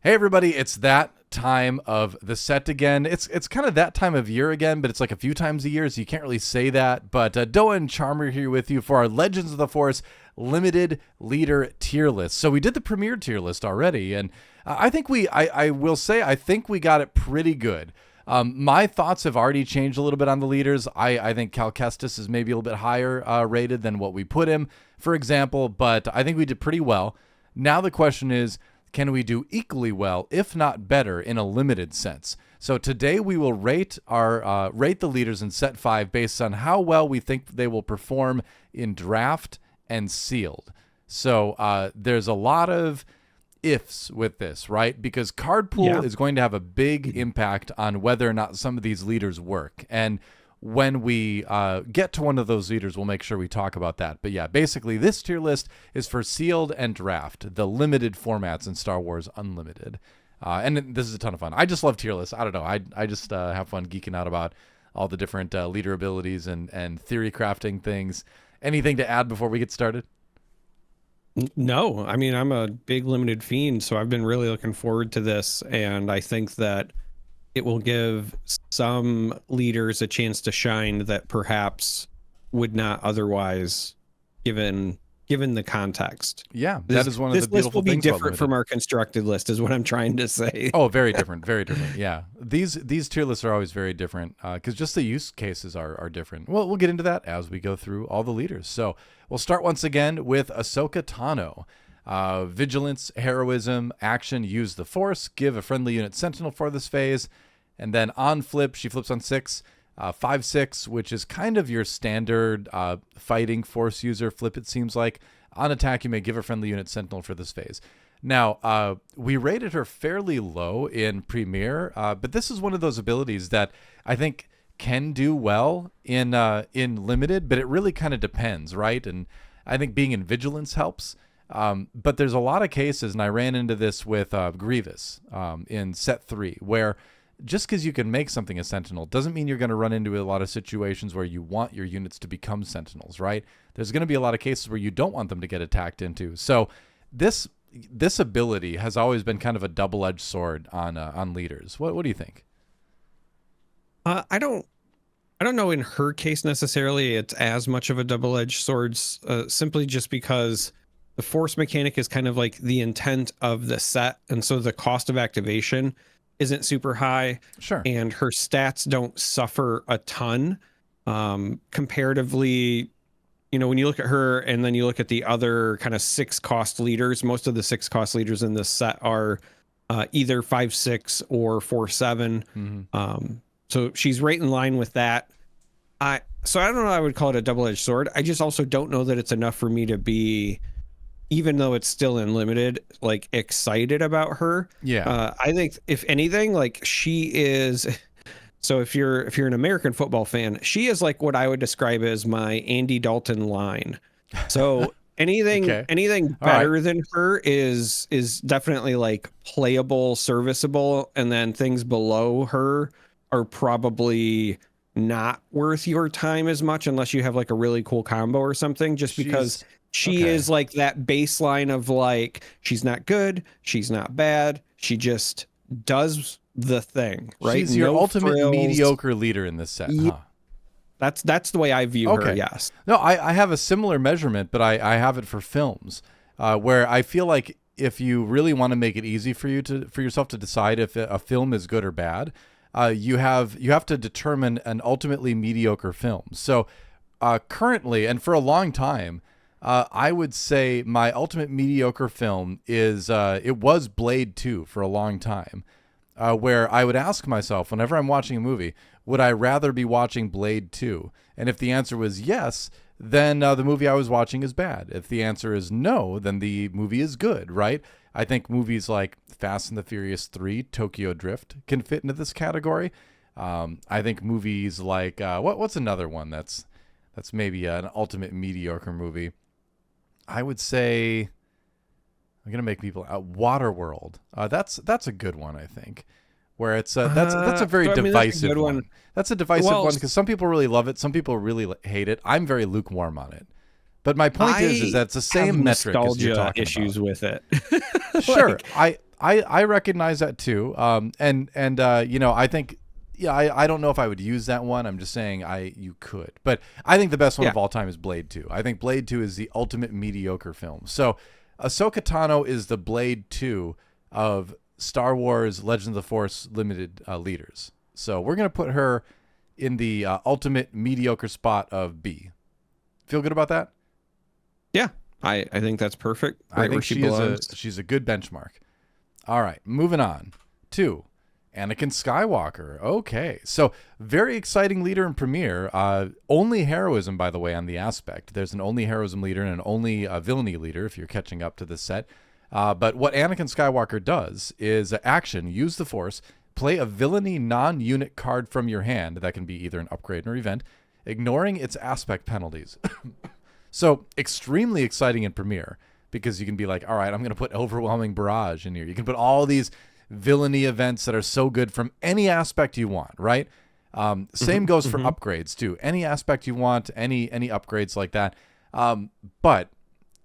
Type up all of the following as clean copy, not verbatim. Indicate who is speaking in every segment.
Speaker 1: Hey everybody, it's that time of the set again. It's kind of that time of year again, but it's like a few times a year, so you can't really say that. But Doa and CHARM3R here with you for our Legends of the Force limited leader tier list. So we did the premiere tier list already, and I think I will say I think we got it pretty good. My thoughts have already changed a little bit on the leaders. I think Kestis is maybe a little bit higher rated than what we put him, for example, but I think we did pretty well. Now the question is, can we do equally well, if not better, in a limited sense? So today we will rate the leaders in set 5 based on how well we think they will perform in draft and sealed. So there's a lot of ifs with this, right? Because card pool is going to have a big impact on whether or not some of these leaders work. And when we get to one of those leaders, we'll make sure we talk about that. But yeah, basically this tier list is for sealed and draft, the limited formats in Star Wars Unlimited. And this is a ton of fun. I just love tier lists. I don't know. I just have fun geeking out about all the different leader abilities and theory crafting things. Anything to add before we get started?
Speaker 2: No, I mean, I'm a big limited fiend, so I've been really looking forward to this. And I think that it will give some leaders a chance to shine that perhaps would not otherwise, given the context.
Speaker 1: Yeah, that is one of the beautiful things. This list will be
Speaker 2: different from our constructed list, is what I'm trying to say.
Speaker 1: Oh, very different, very different. Yeah, these tier lists are always very different because just the use cases are different. Well, we'll get into that as we go through all the leaders. So we'll start once again with Ahsoka Tano. Vigilance, heroism, action, use the Force, give a friendly unit Sentinel for this phase, and then on flip, she flips on 6, 5/6, which is kind of your standard fighting Force user flip, it seems like. On attack, you may give a friendly unit Sentinel for this phase. Now, we rated her fairly low in Premiere, but this is one of those abilities that I think can do well in Limited, but it really kind of depends, right? And I think being in Vigilance helps. But there's a lot of cases, and I ran into this with Grievous in set 3, where just because you can make something a Sentinel doesn't mean you're going to run into a lot of situations where you want your units to become Sentinels, right? There's going to be a lot of cases where you don't want them to get attacked into. So this ability has always been kind of a double-edged sword on leaders. What do you think?
Speaker 2: I don't know in her case necessarily it's as much of a double-edged sword, simply just because the Force mechanic is kind of like the intent of the set, and so the cost of activation isn't super high.
Speaker 1: Sure.
Speaker 2: And her stats don't suffer a ton comparatively. You know, when you look at her and then you look at the other kind of 6 cost leaders, most of the 6 cost leaders in this set are either 5/6 or 4/7.
Speaker 1: Mm-hmm.
Speaker 2: So she's right in line with that. So I don't know, I would call it a double-edged sword. I just also don't know that it's enough for me to be, even though it's still in limited, like excited about her.
Speaker 1: Yeah.
Speaker 2: I think if anything, like she is. So if you're an American football fan, she is like what I would describe as my Andy Dalton line. So anything better than her is definitely like playable, serviceable, and then things below her are probably not worth your time as much unless you have like a really cool combo or something, just because she is like that baseline of like, she's not good, she's not bad, she just does the thing, right?
Speaker 1: She's your ultimate mediocre leader in this set. Huh?
Speaker 2: That's the way I view her. Yes.
Speaker 1: No, I have a similar measurement, but I have it for films, where I feel like if you really want to make it easy for yourself to decide if a film is good or bad, you have to determine an ultimately mediocre film. So currently, and for a long time, I would say my ultimate mediocre film is it was Blade 2 for a long time. Where I would ask myself, whenever I'm watching a movie, would I rather be watching Blade 2? And if the answer was yes, then the movie I was watching is bad. If the answer is no, then the movie is good, right? I think movies like Fast and the Furious 3, Tokyo Drift can fit into this category. I think movies like, what's another one that's maybe an ultimate mediocre movie? I would say, I'm gonna make people Waterworld. That's a good one, I think. Where it's that's a very divisive one. That's a divisive one because some people really love it, some people really hate it. I'm very lukewarm on it. But my point is that it's the same metric as you're talking
Speaker 2: issues
Speaker 1: about.
Speaker 2: With it.
Speaker 1: Sure, I recognize that too. I think, I don't know if I would use that one. I'm just saying you could. But I think the best one of all time is Blade 2. I think Blade 2 is the ultimate mediocre film. So Ahsoka Tano is the Blade 2 of Star Wars Legends of the Force limited leaders. So we're going to put her in the ultimate mediocre spot of B. Feel good about that?
Speaker 2: Yeah, I think that's perfect. Right,
Speaker 1: I think she's a good benchmark. All right, moving on to Anakin Skywalker. Okay, so very exciting leader in Premiere. Only heroism, by the way, on the aspect. There's an only heroism leader and an only villainy leader if you're catching up to this set. But what Anakin Skywalker does is action, use the Force, play a villainy non-unit card from your hand that can be either an upgrade or event, ignoring its aspect penalties. So extremely exciting in Premiere because you can be like, all right, I'm going to put Overwhelming Barrage in here. You can put all these villainy events that are so good from any aspect you want, right? Same goes for upgrades too. Any aspect you want, any upgrades like that. But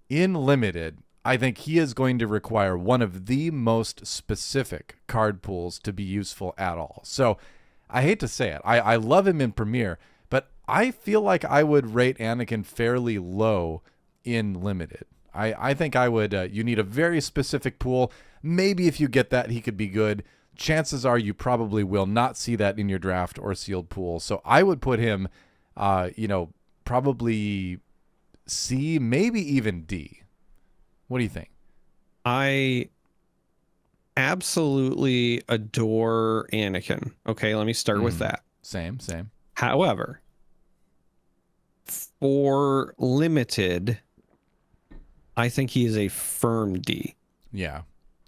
Speaker 1: in limited, I think he is going to require one of the most specific card pools to be useful at all. So I hate to say it. I love him in Premiere, but I feel like I would rate Anakin fairly low in limited. I think I would, you need a very specific pool. Maybe if you get that, he could be good. Chances are you probably will not see that in your draft or sealed pool. So I would put him, probably C, maybe even D. What do you think?
Speaker 2: I absolutely adore Anakin. Okay, let me start with that.
Speaker 1: Same.
Speaker 2: However, for limited, I think he is a firm D.
Speaker 1: Yeah.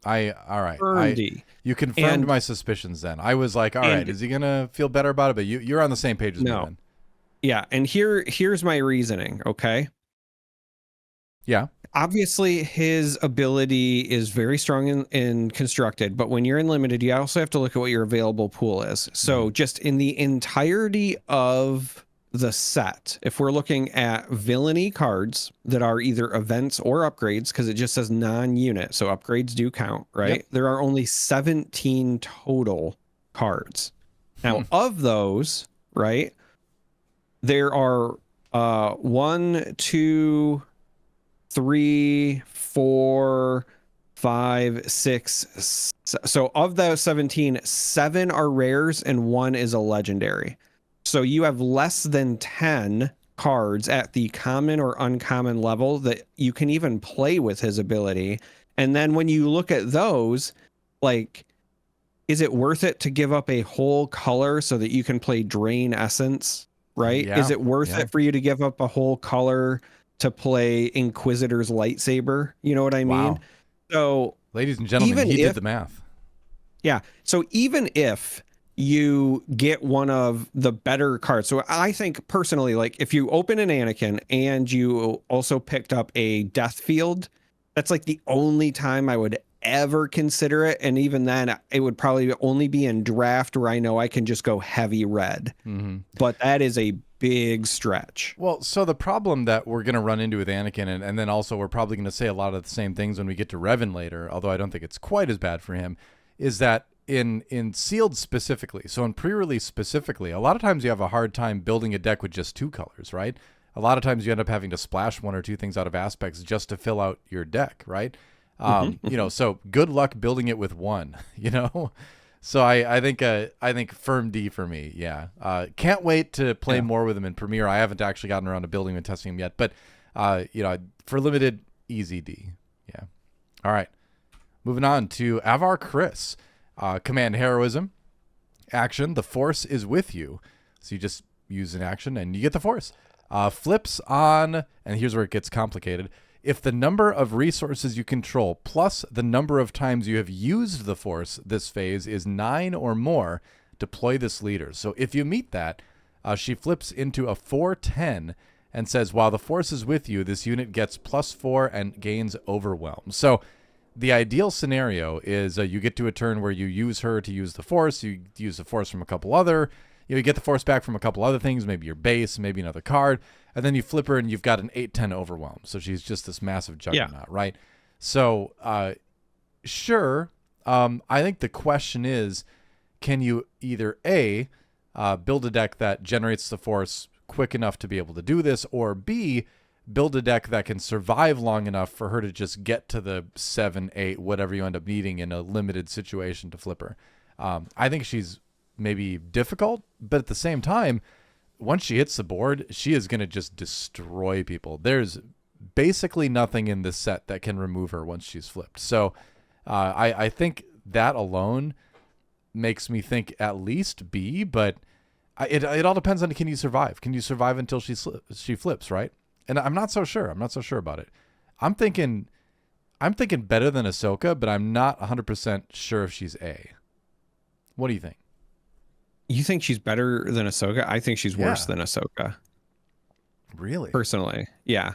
Speaker 1: All right.
Speaker 2: Firm D.
Speaker 1: You confirmed my suspicions then. I was like, all right, is he going to feel better about it? But you're on the same page as me then.
Speaker 2: Yeah, and here's my reasoning, okay?
Speaker 1: Yeah.
Speaker 2: Obviously, his ability is very strong and constructed, but when you're in limited, you also have to look at what your available pool is. So just in the entirety of the set, if we're looking at villainy cards that are either events or upgrades, because it just says non-unit, so upgrades do count, right? Yep. There are only 17 total cards. Now, of those, right, there are 1, 2, 3, 4, 5, 6. So of those 17, 7 are rares and 1 is a legendary. So you have less than 10 cards at the common or uncommon level that you can even play with his ability. And then when you look at those, like, is it worth it to give up a whole color so that you can play Drain Essence, right?
Speaker 1: Yeah,
Speaker 2: is it worth it for you to give up a whole color to play Inquisitor's lightsaber? You know what I mean?
Speaker 1: Wow.
Speaker 2: So,
Speaker 1: ladies and gentlemen, he did the math.
Speaker 2: Yeah. So even if you get one of the better cards, so I think personally, like if you open an Anakin and you also picked up a Death Field, that's like the only time I would ever consider it. And even then, it would probably only be in draft where I know I can just go heavy red. But that is a big stretch.
Speaker 1: Well, so the problem that we're going to run into with Anakin, and then also we're probably going to say a lot of the same things when we get to Revan later, although I don't think it's quite as bad for him, is that in sealed specifically, so in pre-release specifically, a lot of times you have a hard time building a deck with just 2 colors, right? A lot of times you end up having to splash 1 or 2 things out of aspects just to fill out your deck, right? So good luck building it with 1, So I think firm D for me. Yeah. Can't wait to play more with him in Premiere. I haven't actually gotten around to building and testing him yet, but for limited, easy D. Yeah. All right. Moving on to Avar Kriss. Command heroism. Action. The Force is with you. So you just use an action and you get the Force. Flips on, and here's where it gets complicated. If the number of resources you control plus the number of times you have used the Force this phase is 9 or more, deploy this leader. So if you meet that, she flips into a 4/10 and says, while the Force is with you, this unit gets +4 and gains Overwhelm. So the ideal scenario is you get to a turn where you use her to use the Force. You use the Force from a couple other. You get the Force back from a couple other things, maybe your base, maybe another card, and then you flip her and you've got an 8/10 Overwhelm. So she's just this massive juggernaut, right? So, sure, I think the question is, can you either A, build a deck that generates the Force quick enough to be able to do this, or B, build a deck that can survive long enough for her to just get to the 7, 8, whatever you end up needing in a limited situation to flip her. I think she's maybe difficult, but at the same time, once she hits the board, she is going to just destroy people. There's basically nothing in this set that can remove her once she's flipped. So I think that alone makes me think at least B, but it all depends on, can you survive? Can you survive until she flips, right? And I'm not so sure. I'm not so sure about it. I'm thinking better than Ahsoka, but I'm not 100% sure if she's A. What do you think?
Speaker 2: You think she's better than Ahsoka? I think she's worse than Ahsoka.
Speaker 1: Really?
Speaker 2: Personally. Yeah.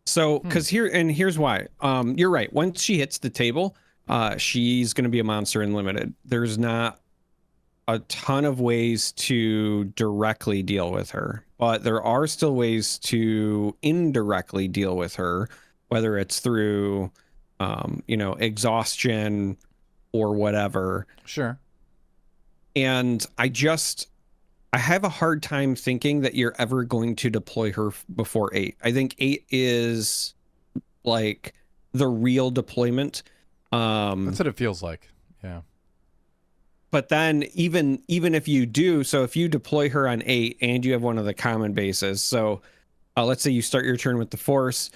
Speaker 2: So, because here's why. You're right. Once she hits the table, she's going to be a monster in limited. There's not a ton of ways to directly deal with her, but there are still ways to indirectly deal with her, whether it's through, exhaustion or whatever.
Speaker 1: Sure.
Speaker 2: And I have a hard time thinking that you're ever going to deploy her before 8. I think 8 is like the real deployment.
Speaker 1: That's what it feels like. Yeah.
Speaker 2: But then even if you do, so if you deploy her on 8 and you have one of the common bases, so let's say you start your turn with the Force,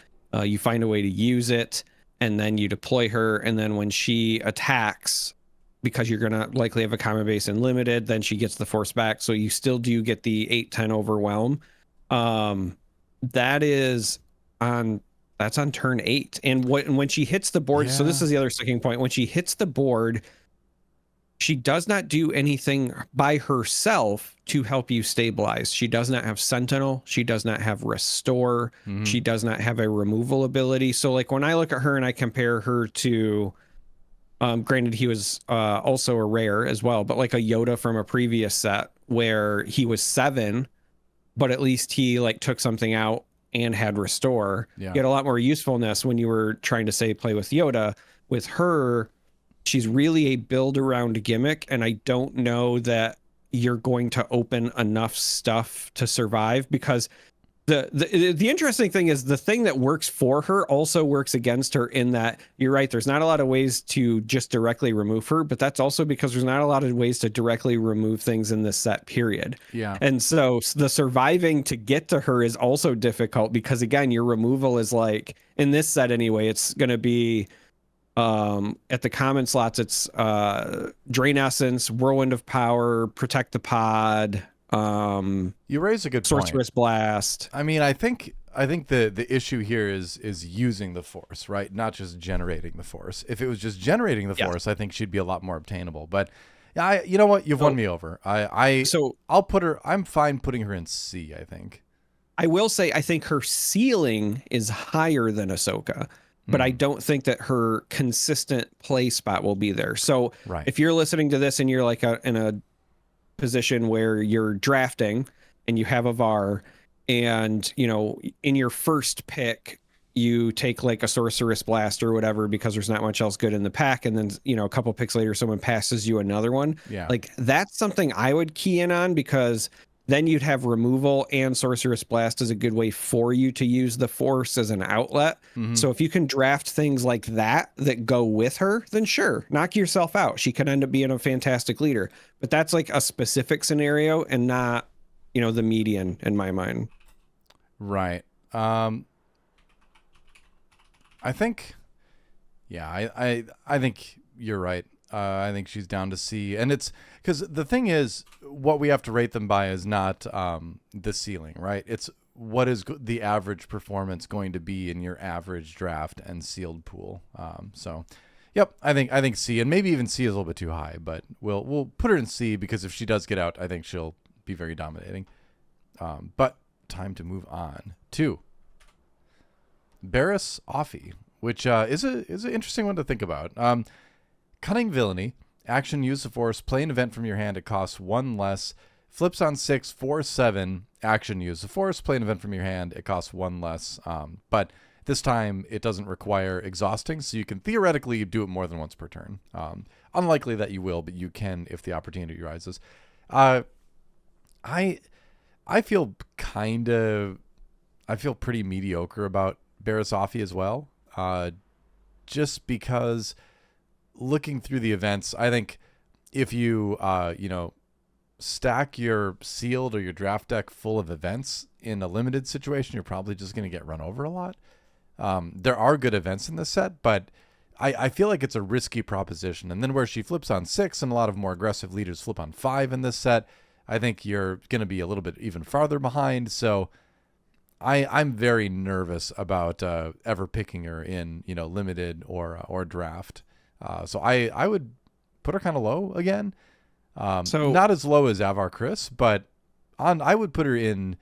Speaker 2: you find a way to use it, and then you deploy her, and then when she attacks, because you're going to likely have a common base in limited, then she gets the Force back. So you still do get the 8-10 overwhelm. That's on turn 8. And when she hits the board, so this is the other sticking point. When she hits the board, she does not do anything by herself to help you stabilize. She does not have Sentinel. She does not have Restore. Mm-hmm. She does not have a removal ability. So like when I look at her and I compare her to, granted he was also a rare as well, but like a Yoda from a previous set where he was 7, but at least he like took something out and had Restore. Yeah. You had a lot more usefulness when you were trying to say play with Yoda. With her, she's really a build around gimmick, and I don't know that you're going to open enough stuff to survive, because the interesting thing is the thing that works for her also works against her, in that you're right, there's not a lot of ways to just directly remove her, but that's also because there's not a lot of ways to directly remove things in this set, period. Yeah. And so the surviving to get to her is also difficult, because again, your removal is like, in this set anyway, it's going to be at the common slots, it's Drain Essence, Whirlwind of Power, Protect the Pod.
Speaker 1: You raise a good point.
Speaker 2: Sorceress Blast.
Speaker 1: I mean, I think the issue here is using the Force, right? Not just generating the Force. If it was just generating the Force, I think she'd be a lot more obtainable. But you know what? You've won me over. I'll put her. I'm fine putting her in C, I think.
Speaker 2: I will say I think her ceiling is higher than Ahsoka, but I don't think that her consistent play spot will be there. So if you're listening to this and you're like in a position where you're drafting and you have Avar, and in your first pick you take like a Sorceress Blast or whatever because there's not much else good in the pack, and then a couple picks later someone passes you another one, like that's something I would key in on, because then you'd have removal and Sorceress Blast as a good way for you to use the Force as an outlet. Mm-hmm. So if you can draft things like that go with her, then sure, knock yourself out. She could end up being a fantastic leader. But that's like a specific scenario and not, the median in my mind.
Speaker 1: Right. I think, I think you're right. I think she's down to C, and it's because the thing is, what we have to rate them by is not the ceiling, right? It's what is the average performance going to be in your average draft and sealed pool. So, yep, I think C, and maybe even C is a little bit too high, but we'll put her in C, because if she does get out, I think she'll be very dominating. But time to move on to Barriss Offee, which is an interesting one to think about. Cunning Villainy. Action, use the Force. Play an event from your hand. It costs 1 less. Flips on 6, 4/7. Action, use the Force. Play an event from your hand. It costs 1 less. But this time it doesn't require exhausting, so you can theoretically do it more than once per turn. unlikely that you will, but you can if the opportunity arises. I feel pretty mediocre about Barriss Offee as well. Just because looking through the events, I think if you stack your sealed or your draft deck full of events in a limited situation, you're probably just going to get run over a lot. There are good events in this set, but I feel like it's a risky proposition. And then where she flips on 6 and a lot of more aggressive leaders flip on 5 in this set, I think you're going to be a little bit even farther behind. So I'm very nervous about ever picking her in, limited or draft. So I would put her kind of low again. So not as low as Avar Kriss, but I would put her in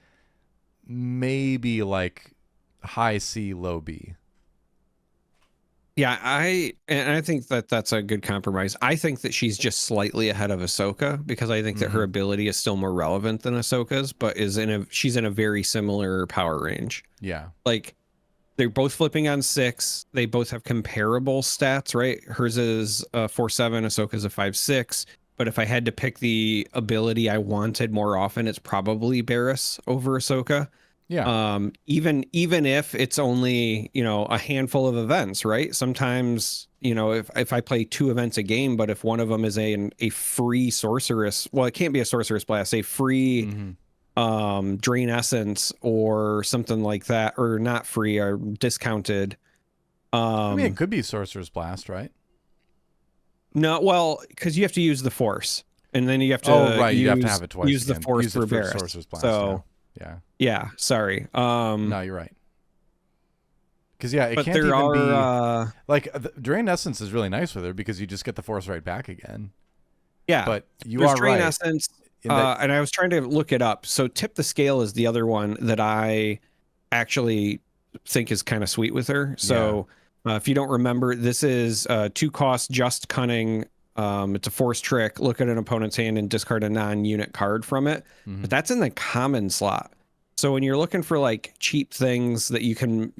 Speaker 1: maybe like high C, low B.
Speaker 2: Yeah, I think that that's a good compromise. I think that she's just slightly ahead of Ahsoka because I think that her ability is still more relevant than Ahsoka's, but she's in a very similar power range.
Speaker 1: Yeah.
Speaker 2: Like they're both flipping on 6. They both have comparable stats, right? Hers is a 4/7, Ahsoka's a 5/6. But if I had to pick the ability I wanted more often, it's probably Barriss over Ahsoka.
Speaker 1: Yeah.
Speaker 2: Even if it's only, a handful of events, right? Sometimes, if I play 2 events a game, but if one of them is a free sorceress, well, it can't be a sorceress blast, a free drain essence or something like that, or not free or discounted.
Speaker 1: It could be sorcerer's blast, right?
Speaker 2: No, well, because you have to use the force, and then you have to
Speaker 1: you have to have it twice.
Speaker 2: Use the force for Barriss.
Speaker 1: Sorcerer's blast.
Speaker 2: So
Speaker 1: yeah.
Speaker 2: Sorry.
Speaker 1: No, you're right. Because it can't
Speaker 2: there
Speaker 1: even
Speaker 2: are,
Speaker 1: be like Drain Essence is really nice with her because you just get the force right back again.
Speaker 2: Yeah,
Speaker 1: but
Speaker 2: there's
Speaker 1: are
Speaker 2: Drain
Speaker 1: right.
Speaker 2: Essence, and I was trying to look it up. So Tip the Scale is the other one that I actually think is kind of sweet with her. So. If you don't remember, this is 2 cost, just cunning. It's a force trick. Look at an opponent's hand and discard a non-unit card from it. But that's in the common slot. So when you're looking for like cheap things that you can,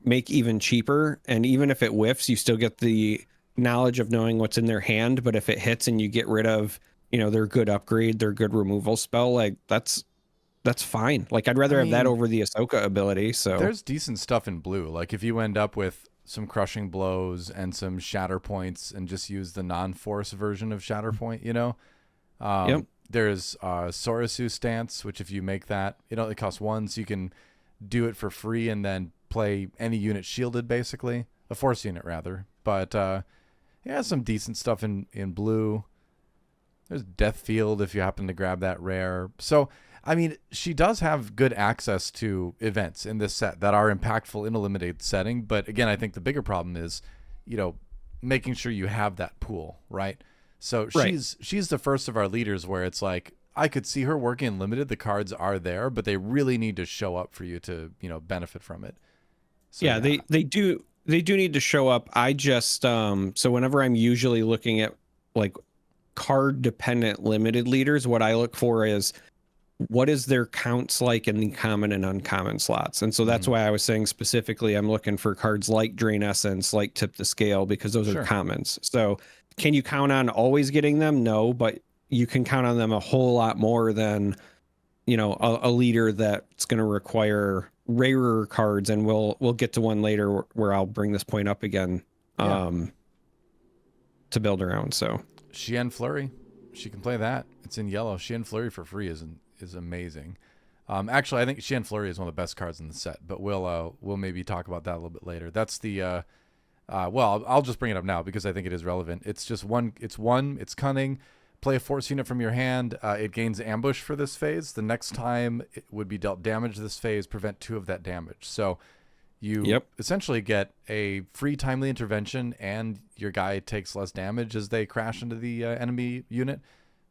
Speaker 2: make even cheaper, and even if it whiffs, you still get the knowledge of knowing what's in their hand. But if it hits and you get rid of, their good upgrade, their good removal spell, like that's fine. Like I'd rather have that over the Ahsoka ability. So
Speaker 1: there's decent stuff in blue. Like if you end up with some crushing blows and some shatter points and just use the non-force version of Shatterpoint, there's Sorisu stance, which if you make that, it costs 1, so you can do it for free and then play any unit shielded, basically a force unit rather. But some decent stuff in blue. There's Death Field if you happen to grab that rare. So she does have good access to events in this set that are impactful in a limited setting. But again, I think the bigger problem is, making sure you have that pool, right? So she's the first of our leaders where it's like, I could see her working in limited. The cards are there, but they really need to show up for you to, benefit from it. So,
Speaker 2: they do need to show up. I just, so whenever I'm usually looking at like card dependent limited leaders, what I look for is, what is their counts like in the common and uncommon slots? And so that's why I was saying specifically, I'm looking for cards like Drain Essence, like Tip the Scale, because those are commons. So can you count on always getting them? No, but you can count on them a whole lot more than, a leader that's going to require rarer cards. And we'll get to one later where I'll bring this point up again to build around. So
Speaker 1: Chien Flurry, she can play that. It's in yellow. Chien Flurry for free is amazing. Actually, I think Chien Flurry is one of the best cards in the set, but we'll maybe talk about that a little bit later. That's the I'll just bring it up now because I think it is relevant. It's just it's cunning. Play a force unit from your hand. It gains ambush for this phase. The next time it would be dealt damage this phase, prevent 2 of that damage. So you essentially get a free timely intervention, and your guy takes less damage as they crash into the enemy unit.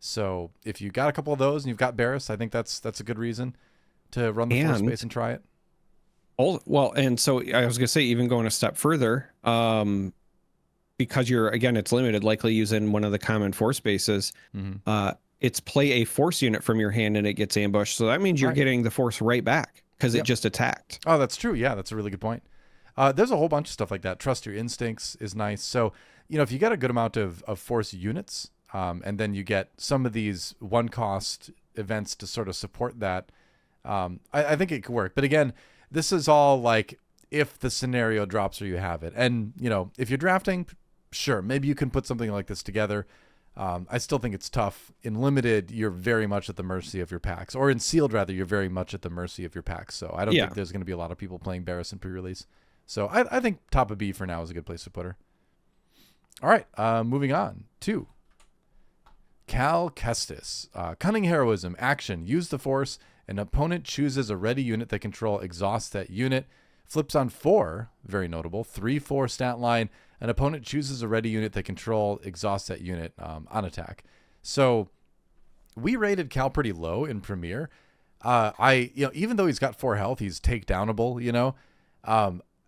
Speaker 1: So if you got a couple of those and you've got Barriss, I think that's a good reason to run the force space and try it.
Speaker 2: Well, and so I was going to say, even going a step further, because it's limited, likely using one of the common force bases, it's play a force unit from your hand and it gets ambushed. So that means you're getting the force right back because it just attacked.
Speaker 1: Oh, that's true. Yeah, that's a really good point. There's a whole bunch of stuff like that. Trust your instincts is nice. So, if you get a good amount of force units, and then you get some of these one cost events to sort of support that, I think it could work. But again, this is all like if the scenario drops or you have it. And, if you're drafting, sure, maybe you can put something like this together. I still think it's tough. In limited, you're very much at the mercy of your packs. Or in sealed, rather, you're very much at the mercy of your packs. So I don't think there's going to be a lot of people playing Barriss in pre-release. So I think top of B for now is a good place to put her. All right, moving on to Cal Kestis. Cunning Heroism. Action. Use the Force. An opponent chooses a ready unit that control exhausts that unit. Flips on 4. Very notable. 3/4 stat line. An opponent chooses a ready unit that control exhausts that unit on attack. So we rated Cal pretty low in Premiere. Even though he's got 4 health, he's takedownable,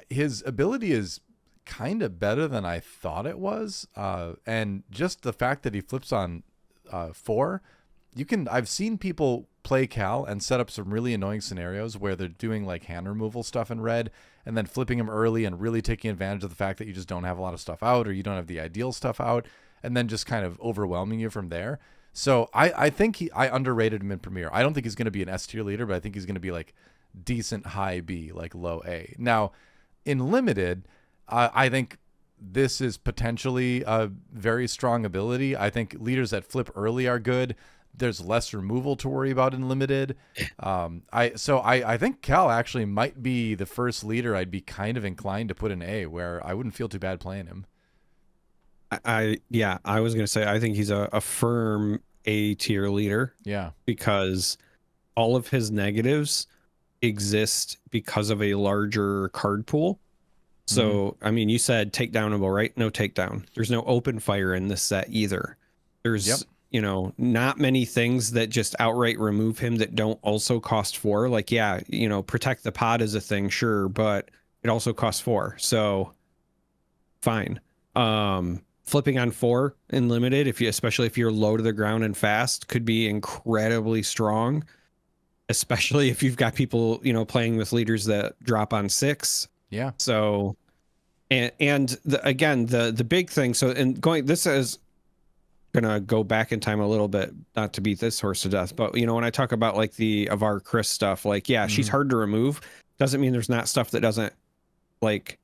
Speaker 1: his ability is kind of better than I thought it was. And just the fact that he flips on 4, I've seen people play Cal and set up some really annoying scenarios where they're doing like hand removal stuff in red and then flipping him early and really taking advantage of the fact that you just don't have a lot of stuff out, or you don't have the ideal stuff out, and then just kind of overwhelming you from there. So I think I underrated him in Premiere. I don't think he's going to be an S tier leader, but I think he's going to be like decent high B, like low A. Now, in limited, I think this is potentially a very strong ability. I think leaders that flip early are good. There's less removal to worry about in limited. I think Cal actually might be the first leader I'd be kind of inclined to put in A, where I wouldn't feel too bad playing him.
Speaker 2: I was going to say, I think he's a firm A tier leader.
Speaker 1: Yeah.
Speaker 2: Because all of his negatives exist because of a larger card pool. So, I mean, you said takedownable, right? No takedown. There's no open fire in this set either. There's, not many things that just outright remove him that don't also cost 4. Like, protect the pod is a thing, sure, but it also costs 4. So, fine. Flipping on 4 in limited, especially if you're low to the ground and fast, could be incredibly strong. Especially if you've got people, playing with leaders that drop on 6.
Speaker 1: Yeah.
Speaker 2: So, and the big thing. So, this is gonna go back in time a little bit, not to beat this horse to death, but when I talk about like the Avar Kriss stuff, like she's hard to remove. Doesn't mean there's not stuff that doesn't like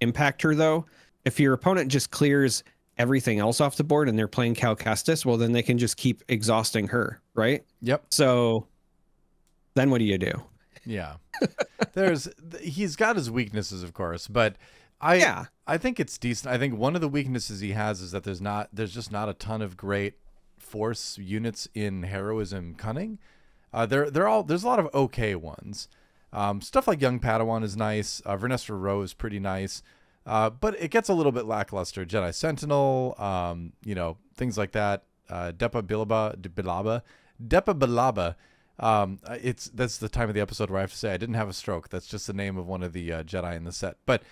Speaker 2: impact her though. If your opponent just clears everything else off the board and they're playing Cal Kestis, well then they can just keep exhausting her, right?
Speaker 1: Yep.
Speaker 2: So then what do you do?
Speaker 1: Yeah. He's got his weaknesses, of course, but I think it's decent. I think one of the weaknesses he has is that there's just not a ton of great force units in Heroism Cunning. There's a lot of okay ones. Stuff like Young Padawan is nice. Vernestra Rowe is pretty nice. But it gets a little bit lackluster. Jedi Sentinel, things like that. Depa Bilaba. That's the time of the episode where I have to say I didn't have a stroke. That's just the name of one of the Jedi in the set. But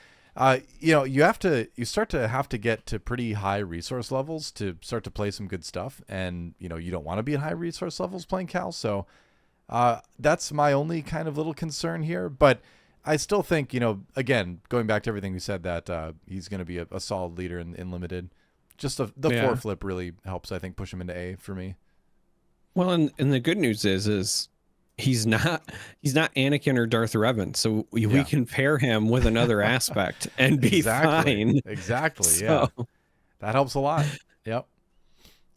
Speaker 1: you start to have to get to pretty high resource levels to start to play some good stuff, and you don't want to be at high resource levels playing Cal. So that's my only kind of little concern here. But I still think again, going back to everything we said, that he's going to be a solid leader in limited. Just the 4 flip really helps, I think, push him into A for me.
Speaker 2: Well, and the good news is he's not Anakin or Darth Revan, so we can pair him with another aspect and be fine.
Speaker 1: Exactly. So. Yeah, that helps a lot. Yep.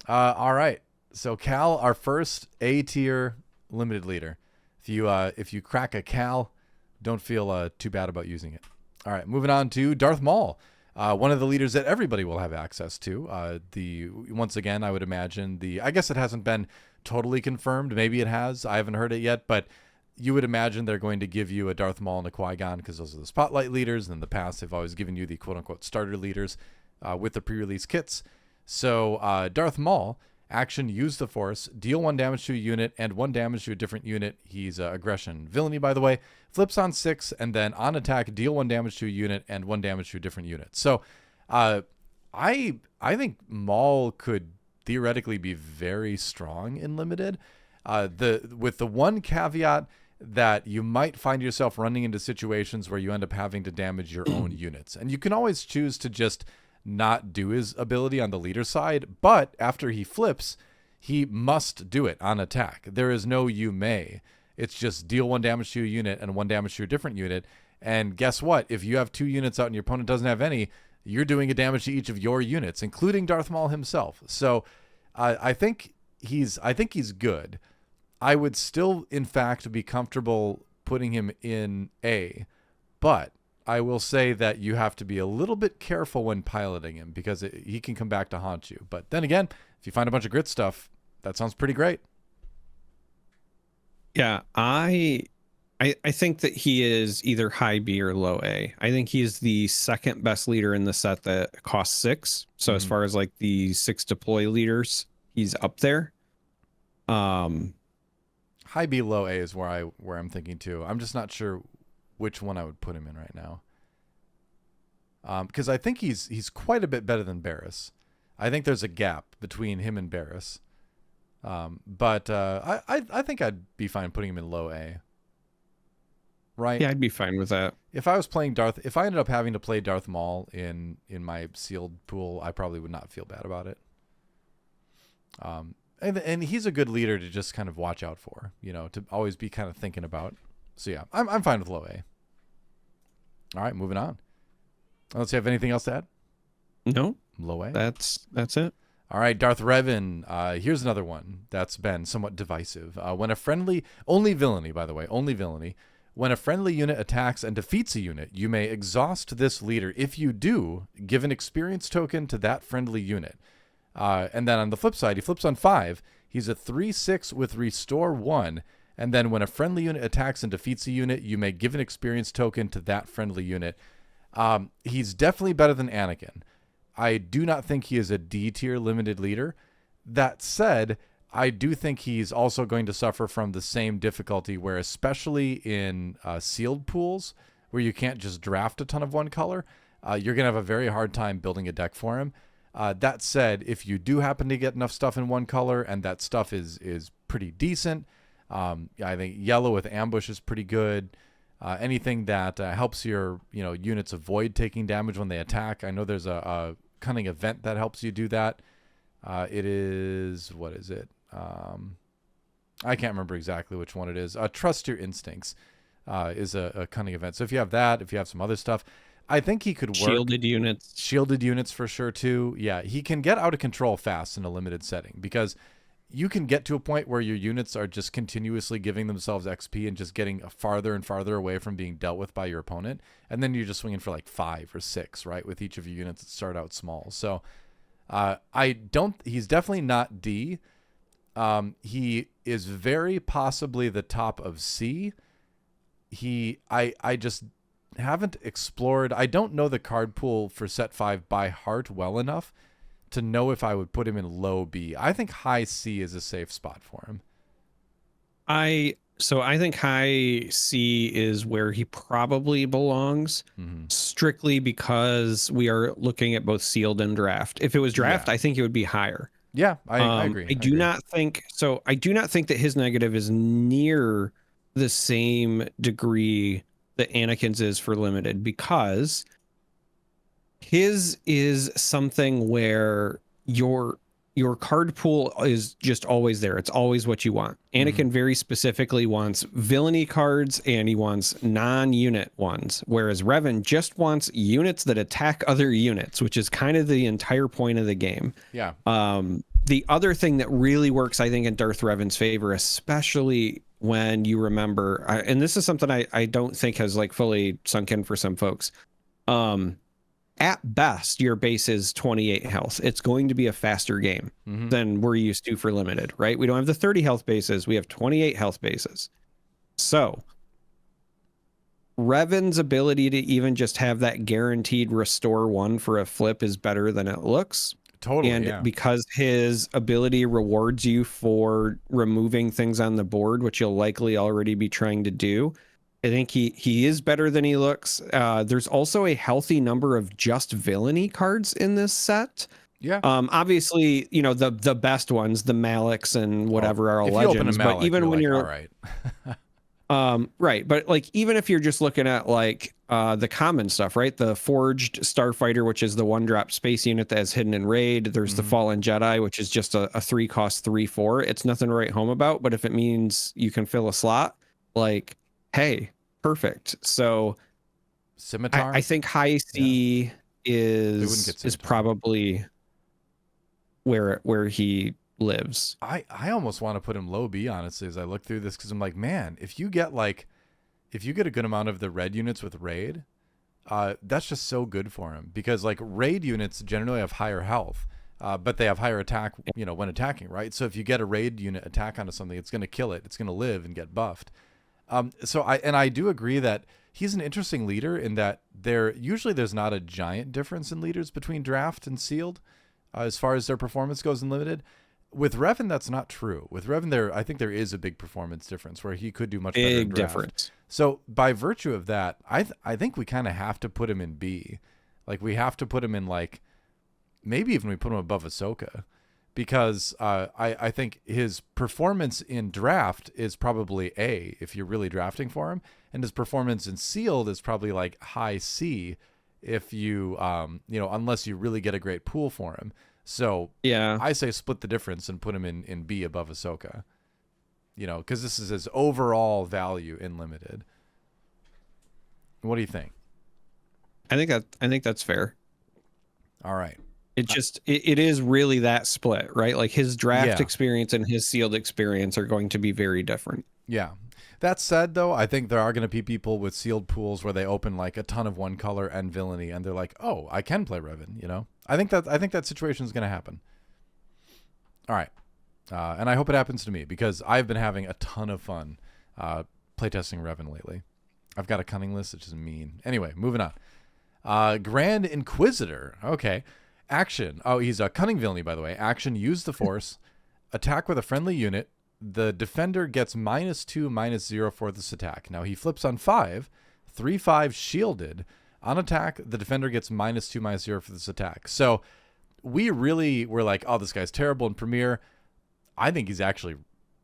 Speaker 1: All right. So Cal, our first A tier limited leader. If you crack a Cal, don't feel too bad about using it. All right, moving on to Darth Maul. One of the leaders that everybody will have access to. Once again, I would imagine I guess it hasn't been totally confirmed. Maybe it has. I haven't heard it yet, but you would imagine they're going to give you a Darth Maul and a Qui-Gon because those are the spotlight leaders. And in the past, they've always given you the quote-unquote starter leaders with the pre-release kits. So Darth Maul, action, use the Force, deal 1 damage to a unit and 1 damage to a different unit. He's aggression villainy, by the way. Flips on 6, and then on attack, deal 1 damage to a unit and 1 damage to a different unit. So I think Maul could theoretically be very strong in limited. With the one caveat that you might find yourself running into situations where you end up having to damage your own units. And you can always choose to just not do his ability on the leader side, but after he flips, he must do it on attack. There is no you may. It's just deal 1 damage to a unit and 1 damage to a different unit. And guess what? If you have 2 units out and your opponent doesn't have any, you're doing a damage to each of your units, including Darth Maul himself. So I think he's good. I would still, in fact, be comfortable putting him in A, but I will say that you have to be a little bit careful when piloting him because he can come back to haunt you. But then again, if you find a bunch of grit stuff, that sounds pretty great.
Speaker 2: Yeah, I think that he is either high B or low A. I think he's the second best leader in the set that costs 6. So as far as like the 6 deploy leaders, he's up there.
Speaker 1: High B, low A is where I'm thinking too. I'm just not sure which one I would put him in right now. Because I think he's quite a bit better than Barriss. I think there's a gap between him and Barriss. But I think I'd be fine putting him in low A. Right?
Speaker 2: Yeah, I'd be fine with that.
Speaker 1: If I was playing if I ended up having to play Darth Maul in my sealed pool, I probably would not feel bad about it. And he's a good leader to just kind of watch out for, to always be kind of thinking about. So yeah, I'm fine with low A. All right, moving on. Let's see, have anything else to add?
Speaker 2: No.
Speaker 1: Low A.
Speaker 2: That's it.
Speaker 1: All right, Darth Revan. Here's another one that's been somewhat divisive. When a friendly, only villainy, by the way, only villainy. When a friendly unit attacks and defeats a unit, you may exhaust this leader. If you do, give an experience token to that friendly unit. And then on the flip side, he flips on 5. He's a 3/6 with restore 1. And then when a friendly unit attacks and defeats a unit, you may give an experience token to that friendly unit. He's definitely better than Anakin. I do not think he is a D tier limited leader. That said, I do think he's also going to suffer from the same difficulty where, especially in sealed pools where you can't just draft a ton of one color, you're going to have a very hard time building a deck for him. That said, if you do happen to get enough stuff in one color and that stuff is pretty decent, I think yellow with ambush is pretty good. Anything that helps your units avoid taking damage when they attack. I know there's a cunning event that helps you do that. It is, what is it? I can't remember exactly which one it is. Trust your instincts is a cunning event. So if you have that, if you have some other stuff, I think he could work. Shielded units for sure too. Yeah, he can get out of control fast in a limited setting because you can get to a point where your units are just continuously giving themselves XP and just getting farther and farther away from being dealt with by your opponent. And then you're just swinging for like 5 or 6, right? With each of your units that start out small. So he's definitely not D. He is very possibly the top of C. I just haven't explored. I don't know the card pool for set 5 by heart well enough to know if I would put him in low B. I think high C is a safe spot for him.
Speaker 2: So I think high C is where he probably belongs, strictly because we are looking at both sealed and draft. If it was draft, I think it would be higher.
Speaker 1: Yeah, I agree.
Speaker 2: I do not think that his negative is near the same degree that Anakin's is for limited, because his is something where your card pool is just always there. It's always what you want. Anakin very specifically wants villainy cards and he wants non-unit ones, whereas Revan just wants units that attack other units, which is kind of the entire point of the game.
Speaker 1: Yeah.
Speaker 2: The other thing that really works, I think, in Darth Revan's favor, especially when you remember, and this is something I don't think has like fully sunk in for some folks. At best, your base is 28 health. It's going to be a faster game than we're used to for limited, right? We don't have the 30 health bases. We have 28 health bases. So Revan's ability to even just have that guaranteed restore 1 for a flip is better than it looks.
Speaker 1: Totally.
Speaker 2: And because his ability rewards you for removing things on the board, which you'll likely already be trying to do, I think he is better than he looks. There's also a healthy number of just villainy cards in this set.
Speaker 1: Yeah.
Speaker 2: Obviously, the best ones, the Maliks and whatever, are all legends.
Speaker 1: Malik,
Speaker 2: but even when
Speaker 1: like,
Speaker 2: you're
Speaker 1: all right.
Speaker 2: Right, but like even if you're just looking at like the common stuff, right? The Forged Starfighter, which is the 1-drop space unit that is hidden in Raid. There's the Fallen Jedi, which is just a 3-cost 3/4. It's nothing to write home about, but if it means you can fill a slot, like, hey, perfect. So
Speaker 1: Scimitar.
Speaker 2: I think High C is probably where he lives.
Speaker 1: I almost want to put him low B, honestly, as I look through this, because I'm like, man, if you get a good amount of the red units with Raid, that's just so good for him, because like Raid units generally have higher health, but they have higher attack, when attacking, right? So if you get a Raid unit attack onto something, it's going to kill it. It's going to live and get buffed. So I do agree that he's an interesting leader in that there's not a giant difference in leaders between draft and sealed, as far as their performance goes in limited. With Revan, that's not true. With Revan, I think there is a big performance difference where he could do much better in draft. Difference. So by virtue of that, I think we kind of have to put him in B. Like we have to put him in like, maybe even we put him above Ahsoka, because I think his performance in draft is probably A if you're really drafting for him, and his performance in sealed is probably like high C if you unless you really get a great pool for him. So yeah, I say split the difference and put him in B above Ahsoka, because this is his overall value in limited. What do you think?
Speaker 2: I think that's fair.
Speaker 1: All right.
Speaker 2: It is really that split, right? Like his draft experience and his sealed experience are going to be very different.
Speaker 1: Yeah. That said, though, I think there are going to be people with sealed pools where they open like a ton of one color and villainy, and they're like, "Oh, I can play Revan." I think that situation is going to happen. All right, and I hope it happens to me, because I've been having a ton of fun playtesting Revan lately. I've got a cunning list, which is mean. Anyway, moving on. Grand Inquisitor. Okay, action. Oh, he's a cunning villainy, by the way. Action: use the Force. Attack with a friendly unit. The defender gets -2/-0 for this attack. Now he flips on 5, 3/5 shielded. On attack, the defender gets -2/-0 for this attack. So we really were like, oh, this guy's terrible in Premiere. I think he's actually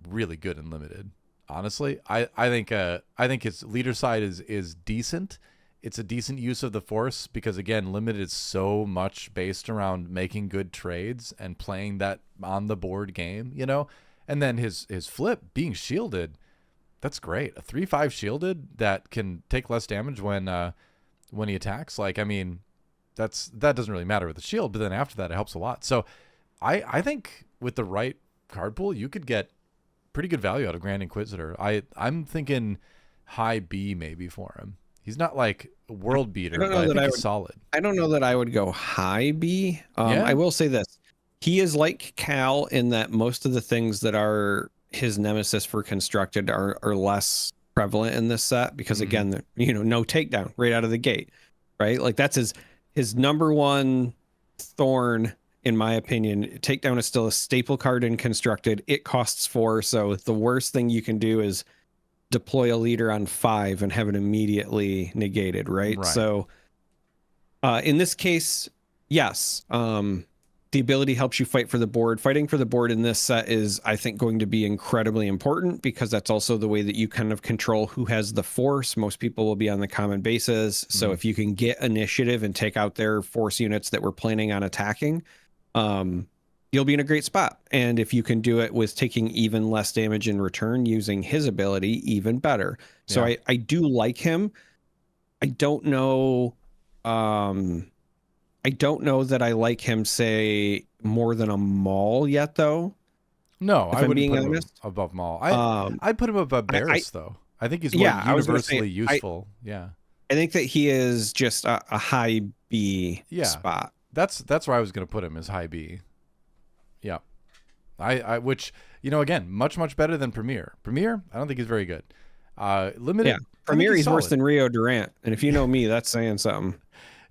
Speaker 1: really good in limited. Honestly, I think his leader side is decent. It's a decent use of the Force, because again, limited is so much based around making good trades and playing that on the board game, And then his flip being shielded, that's great. A 3/5 shielded that can take less damage when he attacks. Like, I mean, that doesn't really matter with the shield, but then after that it helps a lot. So I think with the right card pool, you could get pretty good value out of Grand Inquisitor. I'm thinking high B maybe for him. He's not like world beater, but I think he's solid.
Speaker 2: I don't know that I would go high B. I will say this. He is like Cal in that most of the things that are his nemesis for constructed are less prevalent in this set, because again, no takedown right out of the gate, right? Like that's his number one thorn, in my opinion. Takedown is still a staple card in constructed. It costs 4, so the worst thing you can do is deploy a leader on 5 and have it immediately negated, right? So in this case, yes. The ability helps you fight for the board. Fighting for the board in this set is, I think, going to be incredibly important, because that's also the way that you kind of control who has the Force. Most people will be on the common bases. So if you can get initiative and take out their Force units that were planning on attacking, you'll be in a great spot. And if you can do it with taking even less damage in return using his ability, even better. So I do like him. I don't know that I like him, say, more than a Maul yet, though.
Speaker 1: No, I wouldn't put him above Maul. I'd put him above Barriss, though. I think he's more universally useful. I
Speaker 2: think that he is just a high B spot.
Speaker 1: That's where I was going to put him, is high B. Yeah. Which, again, much better than Premiere. Premiere, I don't think he's very good. Limited.
Speaker 2: Yeah. Premiere, he's worse than Rio Durant. And if you know me, that's saying something.